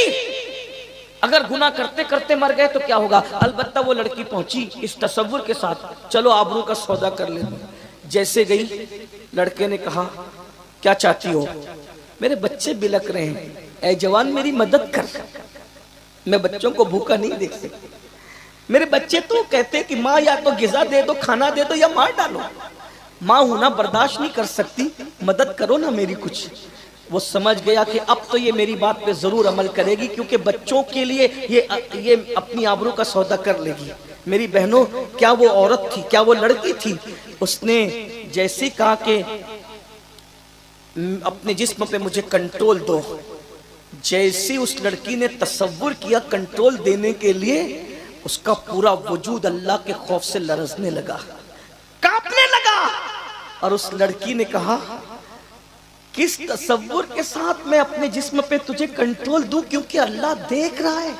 اگر گناہ کرتے کرتے مر گئے تو کیا ہوگا؟ البتہ وہ لڑکی پہنچی اس تصور کے ساتھ چلو آبرو کا سودا کر لیں. جیسے گئی لڑکے نے کہا کیا چاہتی ہو؟ میرے بچے بلک رہے ہیں، اے جوان میری مدد کر. میں بچوں کو بھوکا نہیں دیکھ سکتی. میرے بچے تو کہتے کہ ماں یا تو غذا دے دو، کھانا دے دو یا مار ڈالو. ماں ہونا برداشت نہیں کر سکتی، مدد کرو نا میری کچھ. وہ سمجھ گیا کہ اب تو یہ میری بات پہ ضرور عمل کرے گی کیونکہ بچوں کے لیے یہ اپنی آبرو کا سودا کر لے گی. میری بہنوں، کیا وہ عورت تھی، کیا وہ لڑکی تھی؟ اس نے جیسے کہا کہ اپنے جسم پہ مجھے کنٹرول دو. جیسے اس لڑکی نے تصور کیا کنٹرول دینے کے لیے، اس کا پورا وجود اللہ کے خوف سے لرزنے لگا، کانپنے لگا. اور اس لڑکی نے کہا کس تصور کے ساتھ میں اپنے جسم پہ تجھے کنٹرول دوں؟ کیونکہ اللہ دیکھ رہا ہے.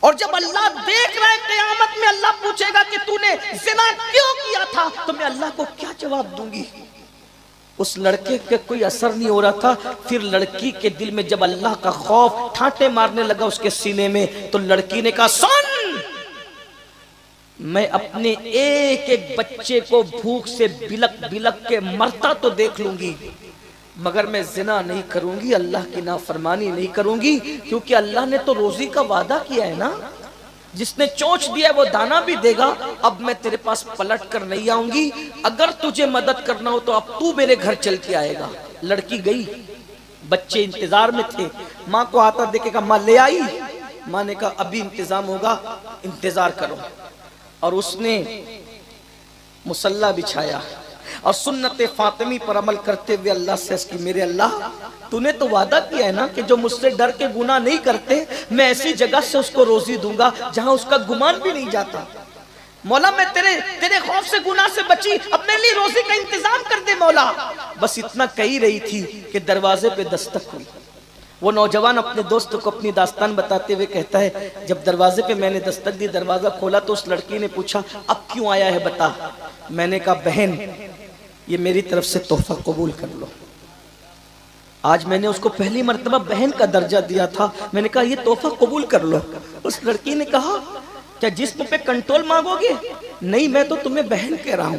اور جب اللہ دیکھ رہا ہے قیامت میں اللہ پوچھے گا کہ تو نے زنا کیوں کیا تھا، تو میں اللہ کو کیا جواب دوں گی؟ اس لڑکے کے کوئی اثر نہیں ہو رہا تھا. پھر لڑکی کے دل میں جب اللہ کا خوف ٹھاٹے مارنے لگا اس کے سینے میں، تو لڑکی نے کہا سن، میں اپنے ایک ایک بچے کو بھوک سے بلک بلک کے مرتا تو دیکھ لوں گی، مگر میں زنا نہیں کروں گی، اللہ کی نافرمانی نہیں کروں گی. کیونکہ اللہ نے تو روزی کا وعدہ کیا ہے نا، جس نے چونچ دیا وہ دانا بھی دے گا. اب میں تیرے پاس پلٹ کر نہیں آؤں گی، اگر تجھے مدد کرنا ہو تو اب تو میرے گھر چل کے آئے گا. لڑکی گئی، بچے انتظار میں تھے. ماں کو آتا دیکھے گا، ماں لے آئی. ماں نے کہا ابھی انتظام ہوگا، انتظار کرو. اور اس نے مصلی بچھایا اور سنت فاطمی پر عمل کرتے ہوئے اللہ سے اس کی میرے اللہ تو نے تو وعدہ کیا ہے نا کہ جو مجھ سے ڈر کے گناہ نہیں کرتے میں ایسی جگہ سے اس کو روزی دوں گا جہاں اس کا گمان بھی نہیں جاتا. مولا میں تیرے خوف سے گناہ سے بچی، اپنے لیے روزی کا انتظام کر دے مولا. بس اتنا کہی رہی تھی کہ دروازے پہ دستک ہوئی. وہ نوجوان اپنے دوست کو اپنی داستان بتاتے ہوئے کہتا ہے جب دروازے پہ میں نے دستک دی، دروازہ کھولا تو اس لڑکی نے پوچھا اب کیوں آیا ہے بتا. میں نے کہا بہن یہ میری طرف سے تحفہ قبول کر لو. آج میں نے اس کو پہلی مرتبہ بہن کا درجہ دیا تھا، میں نے کہا یہ تحفہ قبول کر لو. اس لڑکی نے کہا کیا جسم پہ کنٹرول مانگو گے؟ نہیں، میں تو تمہیں بہن کہہ رہا ہوں.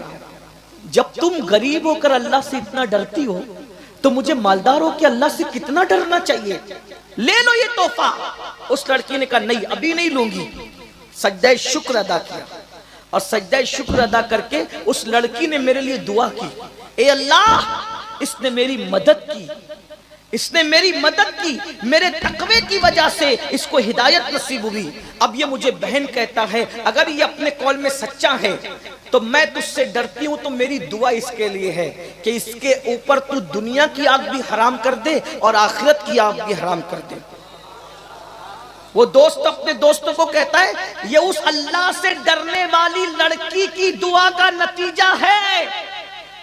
جب تم غریب ہو کر اللہ سے اتنا ڈرتی ہو تو مجھے مالدار ہو کہ اللہ سے کتنا ڈرنا چاہیے. لے لو یہ تحفہ. اس لڑکی نے کہا نہیں ابھی نہیں لوں گی. سجدہ شکر ادا کیا اور سجدہ شکر ادا کر کے اس لڑکی نے میرے لیے دعا کی، اے اللہ اس نے میری مدد کی، اس نے میری مدد کی، میرے تقوی کی وجہ سے اس کو ہدایت نصیب ہوئی. اب یہ مجھے بہن کہتا ہے، اگر یہ اپنے قول میں سچا ہے تو میں تجھ سے ڈرتی ہوں، تو میری دعا اس کے لیے ہے کہ اس کے اوپر تو دنیا کی آگ بھی حرام کر دے اور آخرت کی آگ بھی حرام کر دے. وہ دوست اپنے دوستوں کو کہتا ہے یہ اس اللہ سے ڈرنے والی لڑکی کی دعا کا نتیجہ ہے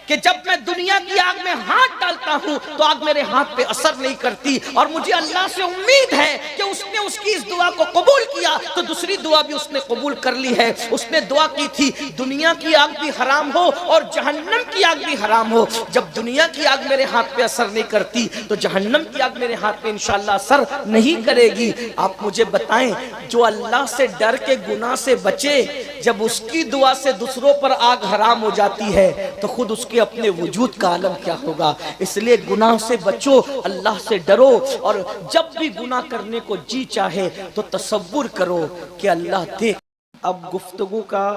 کہ جب میں دنیا کی آگ میں ہاتھ ڈالتا ہوں تو آگ میرے ہاتھ پہ اثر نہیں کرتی. اور مجھے اللہ سے امید ہے کہ اس نے اس کی اس دعا کو قبول کیا تو دوسری دعا بھی اس نے قبول کر لی ہے. اس نے دعا کی تھی دنیا کی آگ بھی حرام ہو اور جہنم کی آگ بھی حرام ہو. جب دنیا کی آگ میرے ہاتھ پہ اثر نہیں کرتی تو جہنم کی آگ میرے ہاتھ پہ انشاءاللہ اثر نہیں کرے گی. آپ مجھے بتائیں جو اللہ سے ڈر کے گناہ سے بچے، جب اس کی دعا سے دوسروں پر آگ حرام ہو جاتی ہے تو خود اس کے اپنے وجود کا عالم کیا ہوگا. اس لیے گناہ سے بچو، اللہ سے ڈرو، اور جب بھی گناہ کرنے کو جی چاہے تو تصور کرو کہ اللہ دیکھ. اب گفتگو کا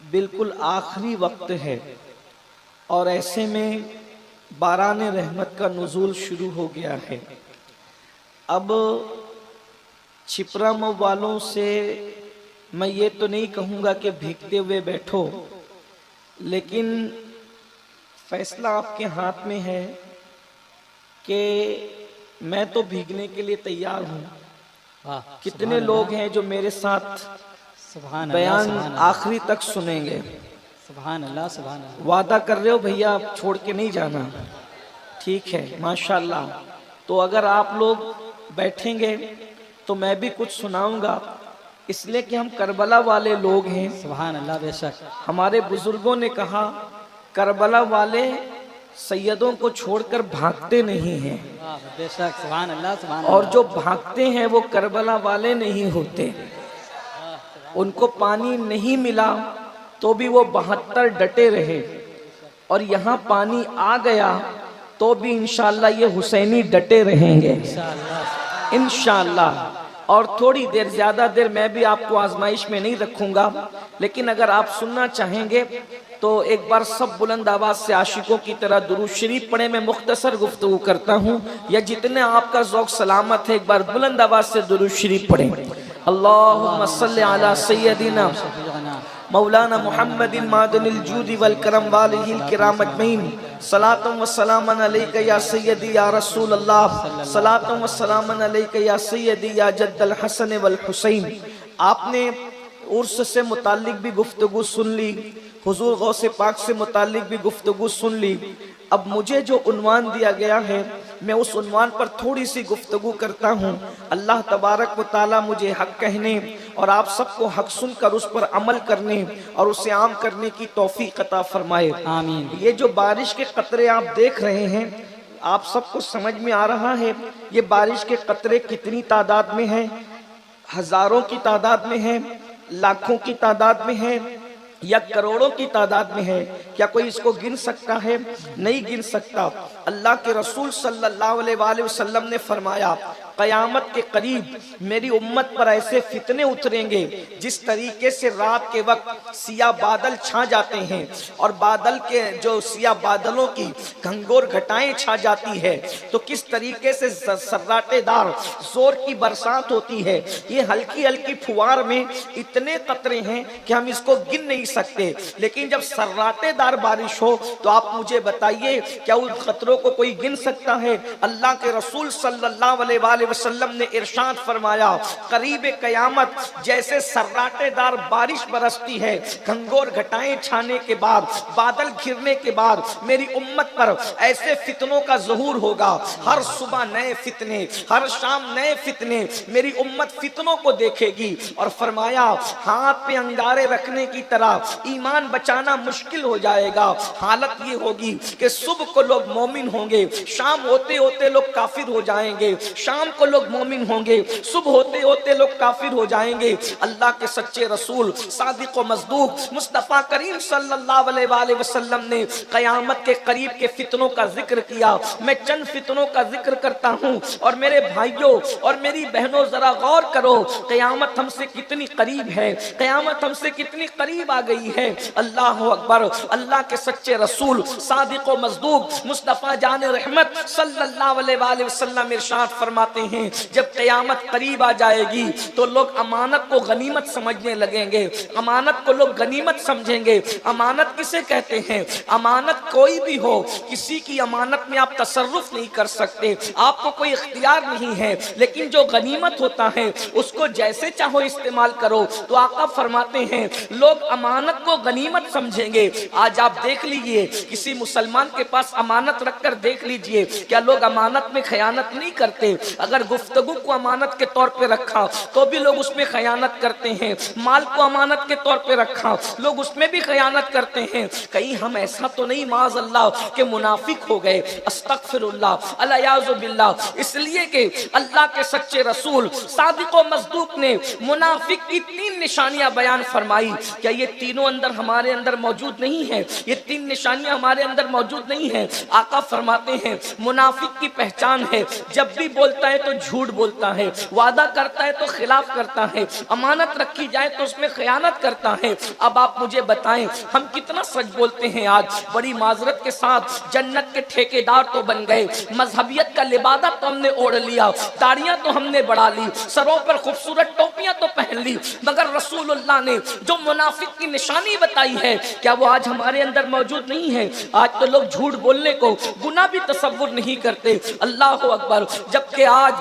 بالکل آخری وقت ہے اور ایسے میں باران رحمت کا نزول شروع ہو گیا ہے. اب چھپرا مئو والوں سے میں یہ تو نہیں کہوں گا کہ بھیگتے ہوئے بیٹھو، لیکن فیصلہ آپ کے ہاتھ میں ہے کہ میں تو بھیگنے کے لیے تیار ہوں، کتنے لوگ ہیں جو میرے ساتھ بیان آخری تک سنیں گے؟ سبحان اللہ سبحان اللہ. وعدہ کر رہے ہو بھیا آپ چھوڑ کے نہیں جانا؟ ٹھیک ہے ماشاءاللہ. تو اگر آپ لوگ بیٹھیں گے تو میں بھی کچھ سناؤں گا، اس لیے کہ ہم کربلا والے لوگ ہیں. سبحان اللہ. بے شک ہمارے بزرگوں نے کہا کربلا والے سیدوں کو چھوڑ کر بھاگتے نہیں ہیں، بے شک. سبحان اللہ سبحان اللہ. اور جو بھاگتے ہیں وہ کربلا والے نہیں ہوتے. ان کو پانی نہیں ملا تو بھی وہ 72 ڈٹے رہے، اور یہاں پانی آ گیا تو بھی انشاءاللہ یہ حسینی ڈٹے رہیں گے انشاءاللہ. اور تھوڑی دیر زیادہ دیر میں بھی آپ کو آزمائش میں نہیں رکھوں گا، لیکن اگر آپ سننا چاہیں گے تو ایک بار سب بلند آواز سے عاشقوں کی طرح درود شریف پڑھیں. میں مختصر گفتگو کرتا ہوں، یا جتنے آپ کا ذوق سلامت ہے ایک بار بلند آواز سے درود شریف پڑھیں. اللہم صلی علی سیدنا مولانا محمد معدن الجود والکرم والہ الکرام اجمعین. صلاۃ و سلام علیک یا سیدی یا رسول اللہ، صلاۃ و سلام علیک یا سیدی یا جد الحسن والحسین. آپ نے عرس سے متعلق بھی گفتگو سن لی، حضور غوث پاک سے متعلق بھی گفتگو سن لی. اب مجھے جو عنوان دیا گیا ہے میں اس عنوان پر تھوڑی سی گفتگو کرتا ہوں. اللہ تبارک و تعالی مجھے حق کہنے اور آپ سب کو حق سن کر اس پر عمل کرنے اور اسے عام کرنے کی توفیق عطا فرمائے. آمین. یہ جو بارش کے قطرے آپ دیکھ رہے ہیں، آپ سب کو سمجھ میں آ رہا ہے یہ بارش کے قطرے کتنی تعداد میں ہیں؟ ہزاروں کی تعداد میں ہیں، لاکھوں کی تعداد میں ہیں، یا کروڑوں کی تعداد میں ہے؟ کیا کوئی اس کو گن سکتا ہے؟ نہیں گن سکتا. اللہ کے رسول صلی اللہ علیہ وآلہ وسلم نے فرمایا قیامت کے قریب میری امت پر ایسے فتنے اتریں گے جس طریقے سے رات کے وقت سیاہ بادل چھا جاتے ہیں اور بادل کے جو سیاہ بادلوں کی گھنگور گھٹائیں چھا جاتی ہے تو کس طریقے سے سراٹے دار زور کی برسات ہوتی ہے. یہ ہلکی ہلکی پھوار میں اتنے قطرے ہیں کہ ہم اس کو گن نہیں سکتے. لیکن جب سراٹے دار بارش ہو تو آپ مجھے بتائیے کیا ان قطروں کو کوئی گن سکتا ہے؟ اللہ کے رسول صلی اللہ علیہ وآلہ وسلم نے ارشاد فرمایا قریب قیامت جیسے سراٹے دار بارش برستی ہے، گھنگور گھٹائیں چھانے کے بعد، بادل گھرنے کے بعد میری امت پر ایسے فتنوں کا ظہور ہوگا. ہر صبح نئے فتنے، ہر شام نئے فتنے. میری امت فتنوں کو دیکھے گی. اور فرمایا ہاتھ پہ انگارے رکھنے کی طرح ایمان بچانا مشکل ہو جائے گا. حالت یہ ہوگی کہ صبح کو لوگ مومن ہوں گے، شام ہوتے ہوتے لوگ کافر ہو جائیں گے، شام کو لوگ مومن ہوں گے، صبح ہوتے ہوتے لوگ کافر ہو جائیں گے. اللہ کے سچے رسول صادق و مصدوق مصطفیٰ کریم صلی اللہ علیہ وآلہ وسلم نے قیامت کے قریب کے فتنوں کا ذکر کیا. میں چند فتنوں کا ذکر کرتا ہوں. اور میرے بھائیوں اور میری بہنوں ذرا غور کرو قیامت ہم سے کتنی قریب ہے، قیامت ہم سے کتنی قریب آ گئی ہے. اللہ اکبر. اللہ کے سچے رسول صادق و مصدوق مصطفیٰ جان رحمت صلی اللہ علیہ وآلہ وسلم ارشاد فرماتے ہیں جب قیامت قریب آ جائے گی تو لوگ امانت کو غنیمت سمجھنے لگیں گے. امانت کو لوگ غنیمت سمجھیں گے. امانت کسے کہتے ہیں؟ امانت کوئی بھی ہو، کسی کی امانت میں آپ تصرف نہیں کر سکتے، آپ کو کوئی اختیار نہیں ہے. لیکن جو غنیمت ہوتا ہے اس کو جیسے چاہو استعمال کرو. تو آقا فرماتے ہیں لوگ امانت کو غنیمت سمجھیں گے. آج آپ دیکھ لیجئے کسی مسلمان کے پاس امانت رکھ کر دیکھ لیجئے کیا لوگ امانت میں خیانت نہیں کرتے؟ اگر گفتگو کو امانت کے طور پہ رکھا تو بھی لوگ اس میں خیانت کرتے ہیں. مال کو امانت کے طور پہ رکھا لوگ اس میں بھی خیانت کرتے ہیں. کہیں ہم ایسا تو نہیں معاذ اللہ کہ منافق ہو گئے؟ استغفر اللہ الیاذ باللہ. اس لیے کہ اللہ کے سچے رسول صادق و مصدوق نے منافق کی 3 نشانیاں بیان فرمائی. کیا یہ تینوں اندر ہمارے اندر موجود نہیں ہے؟ یہ 3 نشانیاں ہمارے اندر موجود نہیں ہیں؟ آقا فرماتے ہیں منافق کی پہچان ہے جب بھی بولتا ہے تو جھوٹ بولتا ہے، وعدہ کرتا ہے تو خلاف کرتا ہے، امانت رکھی جائے تو اس میں خیانت کرتا ہے. اب آپ مجھے بتائیں ہم کتنا سچ بولتے ہیں؟ آج بڑی معذرت کے ساتھ جنت کے ٹھیکیدار تو بن گئے، مذہبیت کا لبادہ تو ہم نے اوڑھ لیا، داڑیاں تو ہم نے بڑھا لی، سروں پر خوبصورت ٹوپیاں تو پہن لی، مگر رسول اللہ نے جو منافق کی نشانی بتائی ہے کیا وہ آج ہمارے اندر موجود نہیں ہے؟ آج تو لوگ جھوٹ بولنے کو گناہ بھی تصور نہیں کرتے. اللہ اکبر. جبکہ آج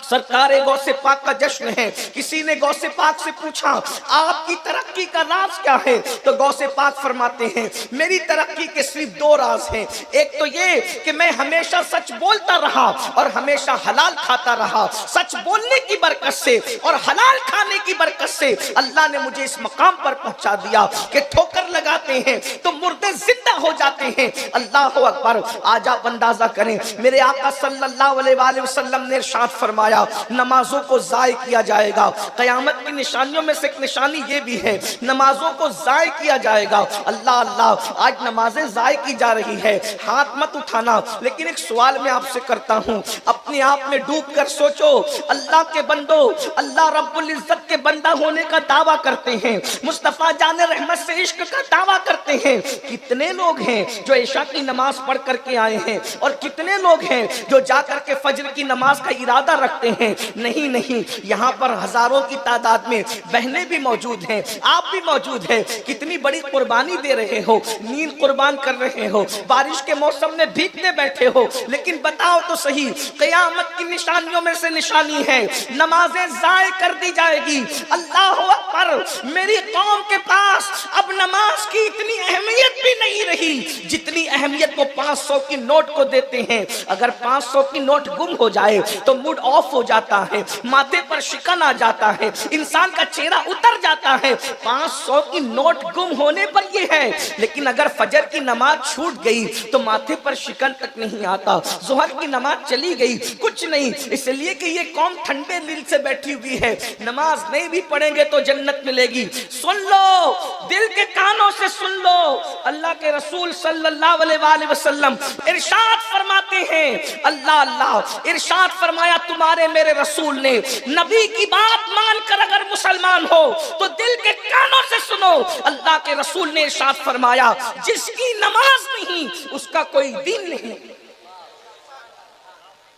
سرکار غوث پاک کا جشن ہے. کسی نے غوث پاک سے پوچھا آپ کی ترقی کا راز کیا ہے؟ تو غوث پاک فرماتے ہیں میری ترقی کے صرف دو راز ہیں. ایک تو یہ کہ میں ہمیشہ سچ بولتا رہا اور ہمیشہ حلال کھاتا رہا. سچ بولنے کی برکت سے اور حلال کھانے کی برکت سے اللہ نے مجھے اس مقام پر پہنچا دیا کہ ٹھوکر لگاتے ہیں تو مردے زندہ ہو جاتے ہیں. اللہ اکبر. آج آپ اندازہ کریں میرے آقا صلی اللہ علیہ وآلہ وسلم نے ارشاد فرمایا نمازوں کو ضائع کیا جائے گا. قیامت کی نشانیوں میں سے ایک نشانی یہ بھی ہے نمازوں کو ضائع کیا جائے گا. اللہ اللہ آج نمازیں ضائع کی جا رہی ہے. ہاتھ مت اٹھانا لیکن ایک سوال میں آپ سے کرتا ہوں اپنے آپ میں ڈوب کر سوچو اللہ کے بندو اللہ رب العزت کے بندہ ہونے کا دعویٰ کرتے ہیں مصطفیٰ جان رحمت سے عشق کا دعویٰ کرتے ہیں. کتنے لوگ ہیں جو عشاء کی نماز پڑھ کر کے آئے ہیں اور کتنے لوگ ہیں جو جا کر کے فجر کی نماز کا ارادہ رکھتے ہیں؟ نہیں نہیں یہاں پر ہزاروں کی تعداد میں بہنیں بھی موجود ہیں آپ بھی موجود ہیں. کتنی بڑی قربانی دے رہے ہو نیند قربان کر رہے ہو بارش کے موسم میں بھیگتے بیٹھے ہو لیکن بتاؤ تو صحیح قیامت کی نشانیوں میں سے نشانی ہے نمازیں ضائع کر دی جائے گی. اللہ اکبر. میری قوم کے پاس اب نماز کی اتنی اہمیت بھی نہیں رہی جتنی اہمیت وہ 500 کی نوٹ کو دیتے ہیں. اگر 500 کی نوٹ گم ہو جائے تو موڈ آف ہو جاتا ہے ماتھے پر شکن آ جاتا ہے انسان کا چہرہ اتر جاتا ہے. 500 کی نوٹ گم ہونے پر یہ ہے لیکن اگر فجر کی نماز چھوٹ گئی تو ماتھے پر شکن تک نہیں آتا. ظہر کی نماز چلی گئی کچھ نہیں اس لیے کہ یہ قوم ٹھنڈے دل سے بیٹھی ہوئی ہے. نماز نہیں بھی پڑھیں گے تو جنت ملے گی. سن لو دل کے کانوں سے سن لو اللہ کے رسول صلی اللہ علیہ وآلہ وسلم ارشاد فرماتے ہیں اللہ اللہ ارشاد فرمایا تمہارے میرے رسول نے نبی کی بات مان کر اگر مسلمان ہو تو دل کے کانوں سے سنو. اللہ کے رسول نے ارشاد فرمایا جس کی نماز نہیں اس کا کوئی دین نہیں.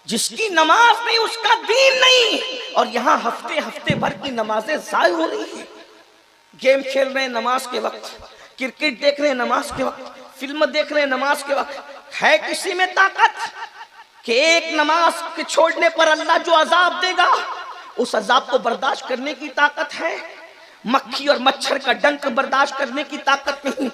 جس کی نماز نہیں اس کا دین نہیں. اور یہاں ہفتے ہفتے بھر کی نمازیں ضائع ہو رہی ہیں. گیم کھیل رہے ہیں نماز کے وقت کرکٹ دیکھ رہے ہیں نماز کے وقت فلم دیکھ رہے ہیں نماز کے وقت. ہے کسی میں طاقت کہ ایک نماز کے چھوڑنے پر اللہ جو عذاب دے گا اس عذاب کو برداشت کرنے کی طاقت ہے؟ مکھی اور مچھر کا ڈنک برداشت کرنے کی طاقت نہیں.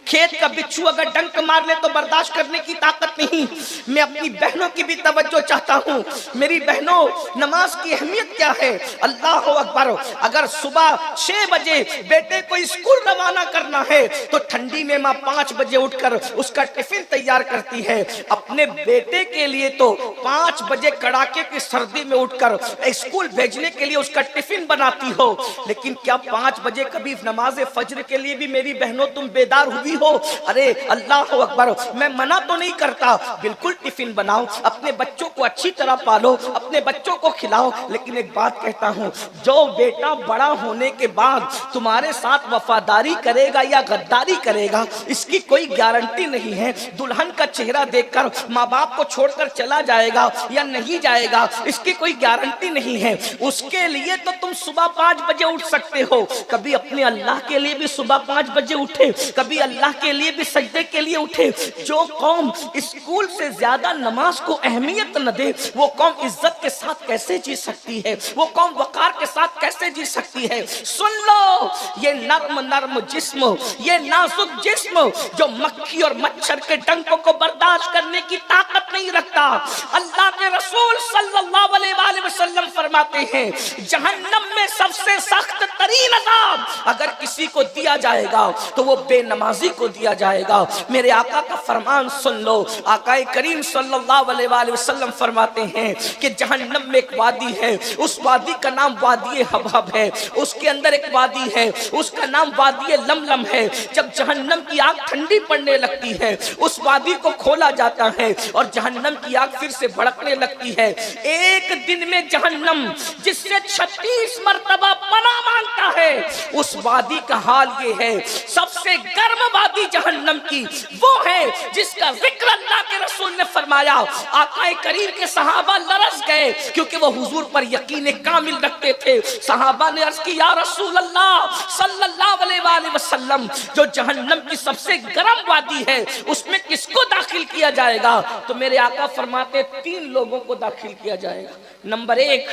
کھیت کا بچھو اگر ڈنک مار لے تو برداشت کرنے کی طاقت نہیں. میں اپنی بہنوں کی بھی توجہ چاہتا ہوں. میری بہنوں نماز کی اہمیت کیا ہے؟ اللہ اکبر. اگر صبح 6 بجے بیٹے کو اسکول روانہ کرنا ہے تو ٹھنڈی میں ماں 5 بجے اٹھ کر اس کا ٹفن تیار کرتی ہے. اپنے بیٹے کے لیے تو 5 بجے کڑاکے کی سردی میں اٹھ کر اسکول بھیجنے کے لیے اس کا ٹفن بناتی ہو. لیکن کیا 5 بجے کبھی نماز فجر کے لیے بھی میری بہنوں تم بیدار ہوئی ہو؟ ارے اللہ اکبر. میں منع تو نہیں کرتا بالکل ٹفن بناؤ اپنے بچوں کو اچھی طرح پالو اپنے بچوں کو کھلاؤ لیکن ایک بات کہتا ہوں جو بیٹا بڑا ہونے کے بعد تمہارے ساتھ وفاداری کرے گا یا غداری کرے گا اس کی کوئی گارنٹی نہیں ہے. دلہن کا چہرہ دیکھ کر ماں باپ کو چھوڑ کر چلا جائے گا یا نہیں جائے گا اس کی کوئی گارنٹی نہیں ہے. اس کے لیے تو تم صبح 5 بجے اٹھ سکتے ہو. کبھی اپنے اللہ کے لیے بھی صبح 5 بجے اٹھے کبھی اللہ کے لیے بھی سجدے کے لیے اٹھے. جو قوم اسکول سے زیادہ نماز کو اہمیت نہ دے وہ قوم عزت کے ساتھ کیسے جی سکتی ہے؟ وہ قوم وقار کے ساتھ کیسے جی سکتی ہے؟ سن لو یہ نرم نرم جسم یہ نازک جسم جو مکھی اور مچھر کے ڈنکوں کو برداشت کرنے کی طاقت نہیں رکھتا. اللہ کے رسول صلی اللہ علیہ وآلہ وسلم فرماتے ہیں جہنم میں سب سے سخت ترین عذاب اگر کسی کو دیا جائے گا تو وہ بے نمازی کو دیا جائے گا. میرے آقا کا فرمان سن لو. آقا کریم صلی اللہ علیہ وآلہ وسلم فرماتے ہیں کہ جہنم میں ایک وادی ہے اس وادی کا نام وادی حباب ہے. اس کے اندر ایک وادی ہے اس کا نام وادی لملم ہے. جب جہنم کی آگ ٹھنڈی پڑنے لگتی ہے اس وادی کو کھولا جاتا ہے اور جہنم کی آگ پھر سے بھڑکنے لگتی ہے. ایک دن میں جہنم جس سے 36 مرتبہ پناہ مانگتا ہے اس وادی کا حال یہ ہے، سب سے گرم وادی جہنم کی وہ ہے جس کا ذکر اللہ کے رسول نے فرمایا۔ آقا کریم کے صحابہ لرز گئے کیونکہ وہ حضور پر یقین کامل رکھتے تھے۔ صحابہ نے عرض کی یا رسول اللہ صلی اللہ علیہ وآلہ وسلم، جو جہنم کی سب سے گرم وادی ہے اس میں کس کو داخل کیا جائے گا؟ تو میرے آقا فرماتے 3 لوگوں کو داخل کیا جائے گا۔ نمبر 1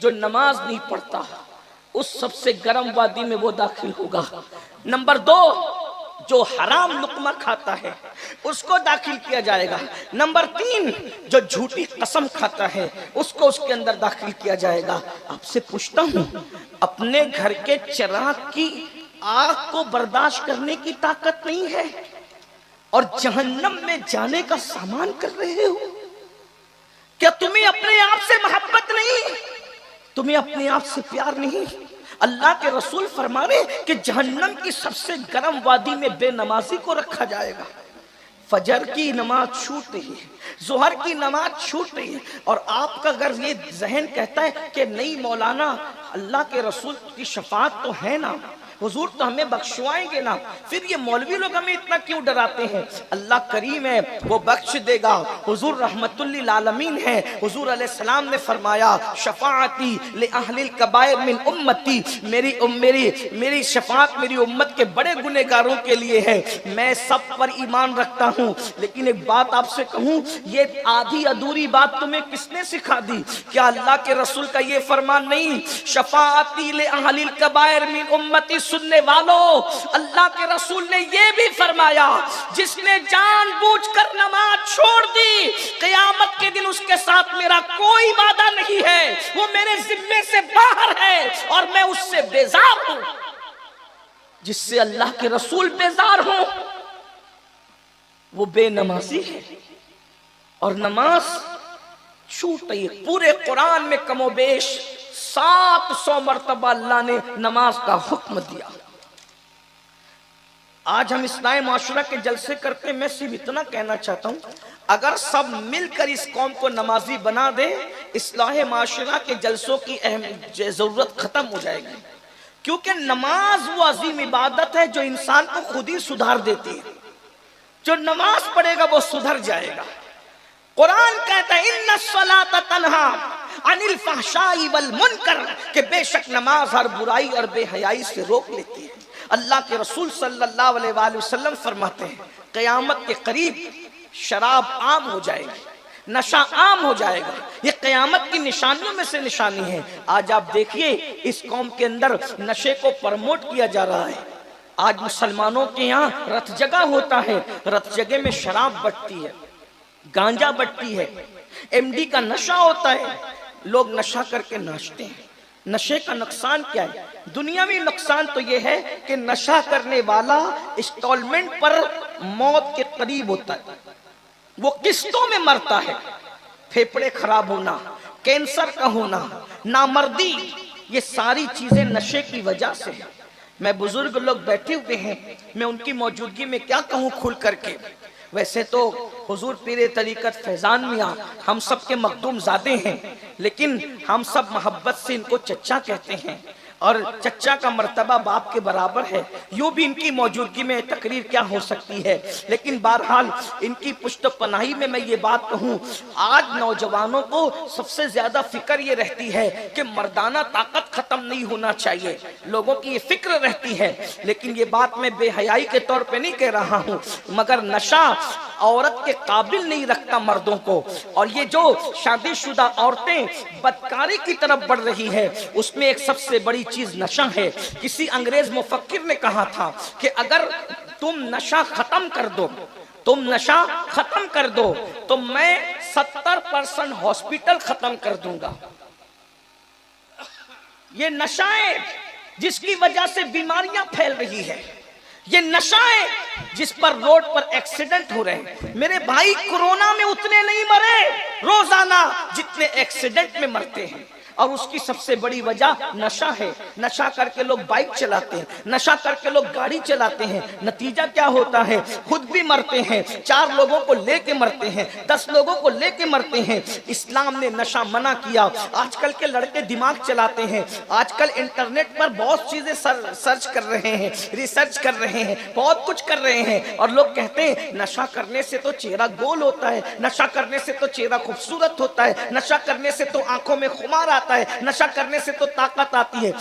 جو نماز نہیں پڑھتا اس سب سے گرم وادی میں وہ داخل ہوگا۔ نمبر 2 جو حرام لقمہ کھاتا ہے اس کو داخل کیا جائے گا۔ نمبر 3 جو جھوٹی قسم کھاتا ہے اس کو اس کے اندر داخل کیا جائے گا۔ آپ سے پوچھتا ہوں، اپنے گھر کے چراغ کی آگ کو برداشت کرنے کی طاقت نہیں ہے اور جہنم میں جانے کا سامان کر رہے ہو؟ کیا تمہیں اپنے آپ سے محبت نہیں؟ تمہیں اپنے آپ سے پیار نہیں؟ اللہ کے رسول فرما رہے کہ جہنم کی سب سے گرم وادی میں بے نمازی کو رکھا جائے گا۔ فجر کی نماز چھوٹ رہی ہے، ظہر کی نماز چھوٹ رہی ہے، اور آپ کا اگر یہ ذہن کہتا ہے کہ نہیں مولانا اللہ کے رسول کی شفاعت تو ہے نا، حضور تو ہمیں بخشوائیں گے نا، پھر یہ مولوی لوگ ہمیں اتنا کیوں ڈراتے ہیں؟ اللہ کریم ہے، وہ بخش دے گا۔ حضور رحمت للعالمین ہے، حضور علیہ السلام نے فرمایا شفاعتی لأہل الکبائر من امتی، میری شفاعت میری امت کے بڑے گنہگاروں کے لیے ہے۔ میں سب پر ایمان رکھتا ہوں، لیکن ایک بات آپ سے کہوں، یہ آدھی ادھوری بات تمہیں کس نے سکھا دی؟ کیا اللہ کے رسول کا یہ فرمان نہیں شفاعتی لأہل الکبائر من امتی؟ سننے والوں، اللہ کے رسول نے یہ بھی فرمایا جس نے جان بوجھ کر نماز چھوڑ دی قیامت کے دن اس کے ساتھ میرا کوئی وعدہ نہیں ہے، وہ میرے ذمے سے باہر ہے اور میں اس سے بیزار ہوں۔ جس سے اللہ کے رسول بیزار ہوں وہ بے نمازی ہے اور نماز چھوٹ رہی ہے۔ پورے قرآن میں کم و بیش 700 مرتبہ اللہ نے نماز کا حکم دیا۔ آج ہم اصلاح معاشرہ کے جلسے کرتے، میں صرف اتنا کہنا چاہتا ہوں اگر سب مل کر اس قوم کو نمازی بنا دے اصلاح معاشرہ کے جلسوں کی ضرورت ختم ہو جائے گی، کیونکہ نماز وہ عظیم عبادت ہے جو انسان کو خود ہی سدھار دیتی ہے۔ جو نماز پڑھے گا وہ سدھر جائے گا۔ قرآن کہتا ہے ان الصلاۃ تنہا عن الفحشاء والمنکر، کہ بے شک نماز ہر برائی اور بے حیائی سے روک لیتی ہے۔ اللہ کے رسول صلی اللہ علیہ وآلہ وسلم فرماتے ہیں قیامت کے قریب شراب عام ہو جائے گی، نشہ عام ہو جائے گا، یہ قیامت کی نشانیوں میں سے نشانی ہے۔ آج آپ دیکھیے اس قوم کے اندر نشے کو پرموٹ کیا جا رہا ہے۔ آج مسلمانوں کے یہاں رت جگہ ہوتا ہے، رت جگہ میں شراب بٹتی ہے، گانجا بٹتی ہے، ایم ڈی کا نشہ ہوتا ہے، لوگ نشہ کر کے ناچتے ہیں۔ نشے کا نقصان کیا ہے؟ دنیاوی نقصان تو یہ ہے کہ نشہ کرنے والا انسٹالمنٹ پر موت کے قریب ہوتا ہے، وہ قسطوں میں مرتا ہے۔ پھیپھڑے خراب ہونا، کینسر کا ہونا، نامردی، یہ ساری چیزیں نشے کی وجہ سے ہیں۔ میں بزرگ لوگ بیٹھے ہوئے ہیں، میں ان کی موجودگی میں کیا کہوں کھل کر کے۔ ویسے تو حضور پیر طریقت فیضان میاں ہم سب کے مخدوم زادے ہیں، لیکن ہم سب محبت سے ان کو چچا کہتے ہیں، اور چچا کا مرتبہ باپ کے برابر ہے۔ یوں بھی ان کی موجودگی میں تقریر کیا ہو سکتی ہے، لیکن بہرحال ان کی پشت پناہی میں میں یہ بات کہوں، آج نوجوانوں کو سب سے زیادہ فکر یہ رہتی ہے کہ مردانہ طاقت ختم نہیں ہونا چاہیے، لوگوں کی یہ فکر رہتی ہے۔ لیکن یہ بات میں بے حیائی کے طور پہ نہیں کہہ رہا ہوں، مگر نشہ عورت کے قابل نہیں رکھتا مردوں کو، اور یہ جو شادی شدہ عورتیں بدکاری کی طرف بڑھ رہی ہے اس میں ایک سب سے بڑی چیز نشہ ہے۔ کسی انگریز مفکر نے کہا تھا کہ اگر تم نشہ ختم کر دو تو میں 70% ہاسپٹل ختم کر دوں گا۔ یہ نشہ ہے جس کی وجہ سے بیماریاں پھیل رہی ہے، یہ نشہ ہے جس پر روڈ پر ایکسیڈنٹ ہو رہے ہیں۔ میرے بھائی کورونا میں اتنے نہیں مرے روزانہ جتنے ایکسیڈنٹ میں مرتے ہیں۔ اور اس کی سب سے بڑی وجہ نشہ ہے. نشہ کر کے لوگ بائک چلاتے ہیں, نشہ کر کے لوگ گاڑی چلاتے ہیں. نتیجہ کیا ہوتا ہے؟ خود بھی مرتے ہیں, 4 لوگوں کو لے کے مرتے ہیں, 10 لوگوں کو لے کے مرتے ہیں. اسلام نے نشہ منع کیا. آج کل کے لڑکے دماغ چلاتے ہیں, آج کل انٹرنیٹ پر بہت چیزیں سرچ کر رہے ہیں, ریسرچ کر رہے ہیں, بہت کچھ کر رہے ہیں, اور لوگ کہتے ہیں نشہ کرنے سے تو چہرہ گول ہوتا ہے, نشہ کرنے سے تو چہرہ خوبصورت ہوتا ہے, نشہ کرنے سے تو آنکھوں میں خمار آتا ہے, نشہ کرنے سے تو طاقت آتی ہے.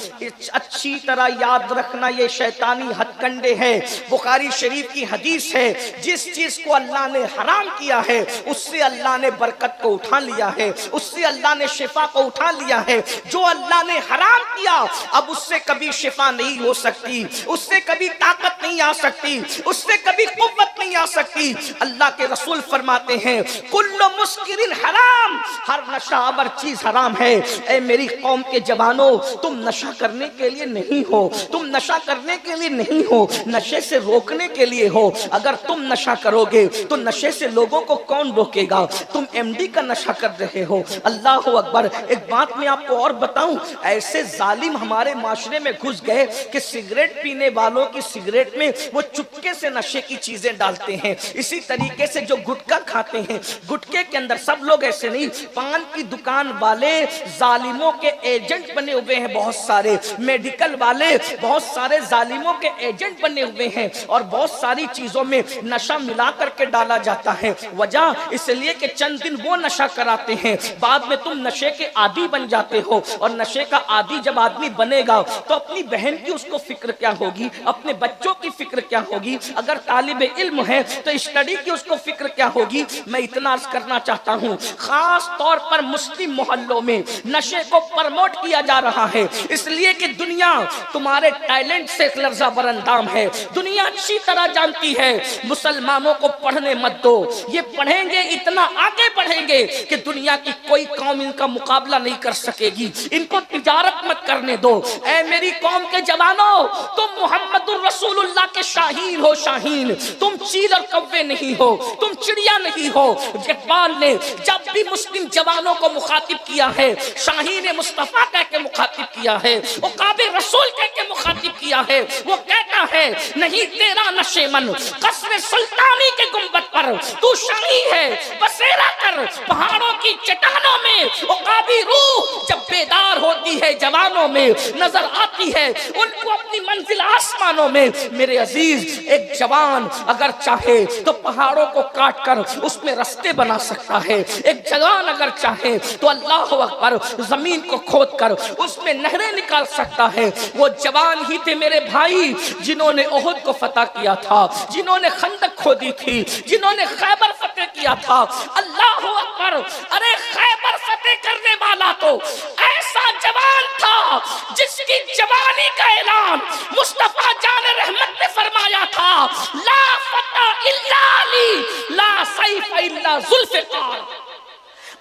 اچھی طرح یاد رکھنا, یہ شیطانی ہتھ کنڈے ہیں. بخاری شریف کی حدیث ہے, جس چیز کو اللہ نے حرام کیا ہے اس سے اللہ نے برکت کو اٹھا لیا ہے, اس سے اللہ نے شفا کو اٹھا لیا ہے. جو اللہ نے حرام کیا اب اس سے کبھی شفا نہیں ہو سکتی, اس سے کبھی طاقت نہیں آ سکتی, اس سے کبھی قوت نہیں آ سکتی. اللہ کے رسول فرماتے ہیں کل مسکر حرام, ہر نشہ آور چیز حرام ہے. اے میری قوم کے جوانوں, تم نشہ کرنے کے لیے نہیں ہو, تم نشہ کرنے کے لیے نہیں ہو, نشے سے روکنے کے لیے ہو. اگر تم نشہ کرو گے تو نشے سے لوگوں کو کون روکے گا؟ تم ایم ڈی کا نشہ کر رہے ہو. اللہ اکبر. ایک بات میں آپ کو اور بتاؤں, ایسے ظالم ہمارے معاشرے میں گھس گئے کہ سگریٹ پینے والوں کی سگریٹ میں وہ چپکے سے نشے کی چیزیں ڈالتے ہیں. اسی طریقے سے جو گٹکا کھاتے ہیں, گٹکے کے اندر سب لوگ ایسے نہیں, پان کی دکان والے ظالموں کے ایجنٹ بنے ہوئے ہیں بہت سارے, میڈیکل والے بہت سارے ظالموں کے ایجنٹ بنے ہوئے ہیں, اور بہت ساری چیزوں میں نشہ ملا کر کے ڈالا جاتا ہے. وجہ اس لیے کہ چند دن وہ نشہ کراتے ہیں, بعد میں تم نشے کے عادی بن جاتے ہو. اور نشے کا عادی جب آدمی بنے گا تو اپنی بہن کی اس کو فکر کیا ہوگی, اپنے بچوں کی فکر کیا ہوگی, اگر طالب علم ہے تو اسٹڈی کی اس کو فکر کیا ہوگی. میں اتنا عرض کرنا چاہتا ہوں, خاص طور پر مسلم محلوں میں نشے کو پرموٹ کیا جا رہا ہے, اس لیے کہ دنیا تمہارے ٹیلنٹ سے لرزہ برندام ہے. دنیا اچھی طرح جانتی ہے مسلمانوں کو پڑھنے مت دو, یہ پڑھیں گے اتنا آگے بڑھیں گے کہ دنیا کی کوئی قوم ان کا مقابلہ نہیں کر سکے گی. ان کو تجارت مت کرنے دو. اے میری قوم کے جوانوں, تم محمد الرسول اللہ کے شاہین ہو, شاہین. تم چیل اور کوے نہیں ہو, تم چڑیا نہیں ہو. اقبال نے جب بھی مسلم جوانوں کو مخاطب کیا ہے, شاہین مصطفیٰ کہہ کے مخاطب کیا ہے, عقاب رسول کہہ کے مخاطب کیا ہے. وہ کہتا ہے نہیں تیرا نشے من قصر سلطانی کے گنبد پر, تو شاہی ہے بسیرا کر پہاڑوں کی چٹانوں میں. عقابی روح جب بیدار ہوتی ہے جوانوں میں, نظر آتی ہے ان کو اپنی منزل آسمانوں میں. میرے عزیز, ایک جوان اگر چاہے تو پہاڑوں کو کاٹ کر اس میں رستے بنا سکتا ہے. ایک جوان اگر چاہے تو اللہ اکبر زمین کو کھود کر اس میں نہریں نکال سکتا ہے. وہ جوان ہی تھے میرے بھائی جنہوں نے احد کو فتح کیا تھا, جنہوں نے خندق کھودی تھی, جنہوں نے خیبر فتح کیا تھا. اللہ اکبر. ارے خیبر فتح کرنے والا تو ایسا جوان تھا جس کی جوانی کا اعلان مصطفیٰ جان رحمت نے فرمایا تھا, لا فتح الا علی, لا سیف الا ذوالفقار.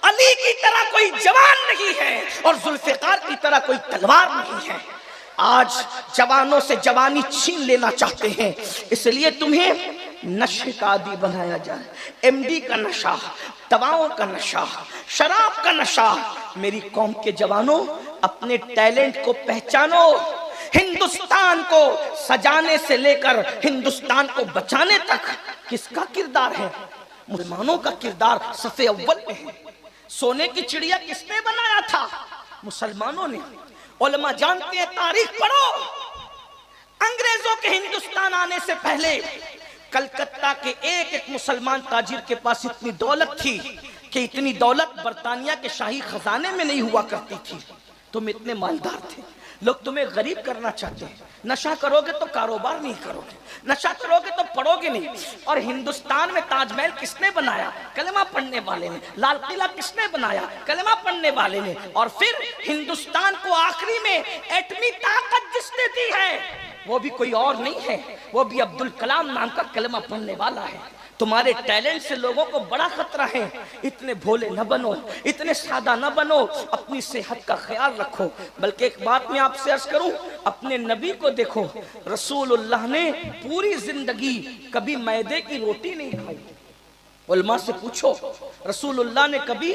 علی کی طرح کوئی جوان نہیں ہے اور ذوالفقار کی طرح کوئی تلوار نہیں ہے. آج جوانوں سے جوانی چھین لینا چاہتے ہیں, اس لیے تمہیں نشے کا عادی بنایا جائے. ایم ڈی کا نشہ, دواؤں کا نشہ, شراب کا نشہ. میری قوم کے جوانوں, اپنے ٹیلنٹ کو پہچانو. ہندوستان کو سجانے سے لے کر ہندوستان کو بچانے تک کس کا کردار ہے؟ مسلمانوں کا کردار صف اول میں ہے. سونے کی چڑیا کس نے بنایا تھا؟ مسلمانوں نے. علماء جانتے ہیں, تاریخ پڑھو. انگریزوں کے ہندوستان آنے سے پہلے کلکتہ کے ایک ایک مسلمان تاجر کے پاس اتنی دولت تھی کہ اتنی دولت برطانیہ کے شاہی خزانے میں نہیں ہوا کرتی تھی. تم اتنے مالدار تھے, لوگ تمہیں غریب کرنا چاہتے ہیں. نشہ کرو گے تو کاروبار نہیں کرو گے, نشہ کرو گے تو پڑھو گے نہیں. اور ہندوستان میں تاج محل کس نے بنایا؟ کلمہ پڑھنے والے نے. لال قلعہ کس نے بنایا؟ کلمہ پڑھنے والے نے. اور پھر ہندوستان کو آخری میں ایٹمی طاقت جس نے دی ہے وہ بھی کوئی اور نہیں ہے, وہ بھی عبدالکلام نام کا کلمہ پڑھنے والا ہے. تمہارے ٹیلنٹ سے لوگوں کو بڑا خطرہ ہے. اتنے بھولے نہ بنو, اتنے سادہ نہ بنو, اپنی صحت کا خیال رکھو. بلکہ ایک بات میں آپ سے عرض کروں, اپنے نبی کو دیکھو, رسول اللہ نے پوری زندگی کبھی میدے کی روٹی نہیں کھائی. علماء سے پوچھو, رسول اللہ نے کبھی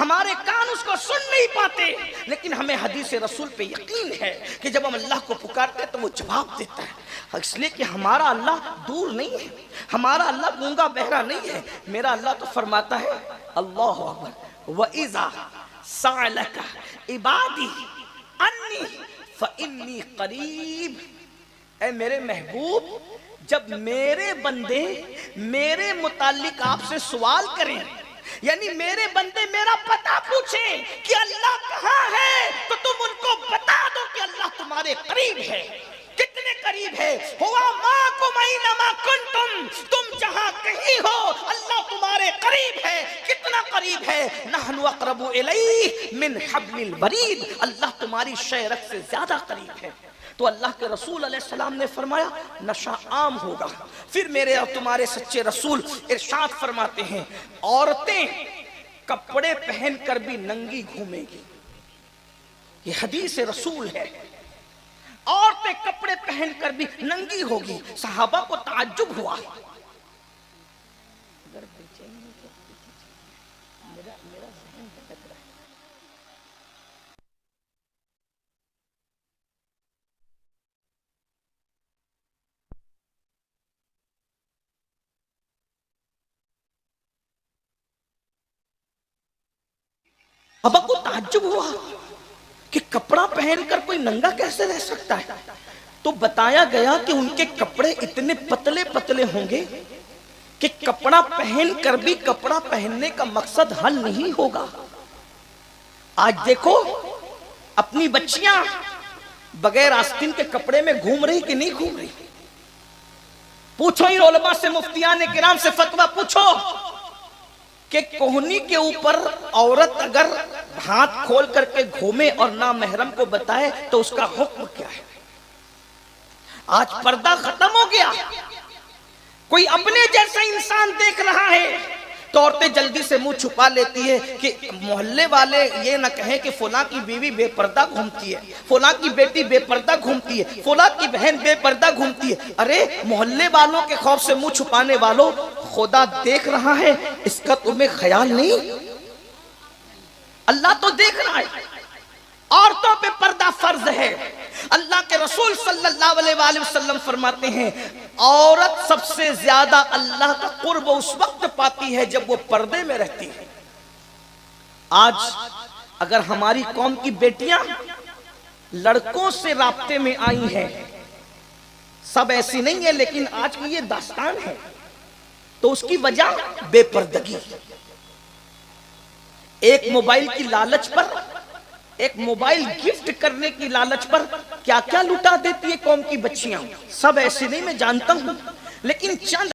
ہمارے کان اس کو سن نہیں پاتے، لیکن ہمیں حدیث رسول پہ یقین ہے کہ جب ہم اللہ کو پکارتے تو وہ جواب دیتا ہے، اس لیے کہ ہمارا اللہ دور نہیں ہے، ہمارا اللہ گونگا بہرا نہیں ہے۔ میرا اللہ تو فرماتا ہے اللہ اکبر وَإِذَا سَأَلَكَ عِبَادِي أَنِّي فَإِنِّي قَرِيبٌ، اے میرے محبوب جب میرے بندے میرے متعلق آپ سے سوال کریں، یعنی میرے بندے میرا پتہ پوچھیں کہ اللہ کہاں ہے، تو تم ان کو بتا دو کہ اللہ تمہارے قریب ہے۔ کتنے قریب ہے؟ ہوا ماکم اینما کنتم، تم جہاں کہیں ہو اللہ تمہارے قریب ہے۔ کتنا قریب ہے؟ نحن اقرب الیہ من حبل الورید، اللہ تمہاری شہرت سے زیادہ قریب ہے۔ تو اللہ کے رسول علیہ السلام نے فرمایا نشہ عام ہوگا۔ پھر میرے اور تمہارے سچے رسول ارشاد فرماتے ہیں عورتیں کپڑے پہن کر بھی ننگی گھومیں گی، یہ حدیث رسول ہے، عورتیں کپڑے پہن کر بھی ننگی ہوگی۔ صحابہ کو تعجب ہوا، ابا کو تعجب ہوا کہ کپڑا پہن کر کوئی ننگا کیسے رہ سکتا ہے؟ تو بتایا گیا کہ ان کے کپڑے اتنے پتلے پتلے ہوں گے کہ کپڑا پہن کر بھی کپڑا پہننے کا مقصد حل نہیں ہوگا۔ آج دیکھو اپنی بچیاں بغیر آستین کے کپڑے میں گھوم رہی کہ نہیں گھوم رہی؟ پوچھو ان علماء سے، مفتیان کرام سے فتویٰ پوچھو کہ کوہنی کے اوپر عورت اگر ہاتھ کھول کر کے گھومے اور نامحرم کو بتائے تو اس کا حکم کیا ہے؟ آج پردہ ختم ہو گیا، کوئی اپنے جیسا انسان دیکھ رہا ہے تو عورتیں جلدی سے منہ چھپا لیتی ہے کہ محلے والے یہ نہ کہیں کہ فلاں کی بیوی بے پردہ گھومتی ہے، فلاں کی بیٹی بے پردہ گھومتی ہے، فلاں کی بہن بے پردہ گھومتی ہے۔ ارے محلے والوں کے خوف سے منہ چھپانے والوں، خدا دیکھ رہا ہے، اس کا تمہیں خیال نہیں؟ اللہ تو دیکھ رہا ہے، عورتوں پہ پردہ فرض ہے۔ اللہ کے رسول صلی اللہ علیہ وآلہ وسلم فرماتے ہیں عورت سب سے زیادہ اللہ کا قرب اس وقت پاتی ہے جب وہ پردے میں رہتی ہے۔ آج اگر ہماری قوم کی بیٹیاں لڑکوں سے رابطے میں آئی ہیں، سب ایسی نہیں ہے لیکن آج کی یہ داستان ہے، تو اس کی وجہ بے پردگی، ایک موبائل کی لالچ پر، ایک موبائل گفٹ کرنے کی لالچ پر کیا کیا لٹا دیتی ہے قوم کی بچیاں۔ سب ایسے نہیں، میں جانتا ہوں، لیکن چند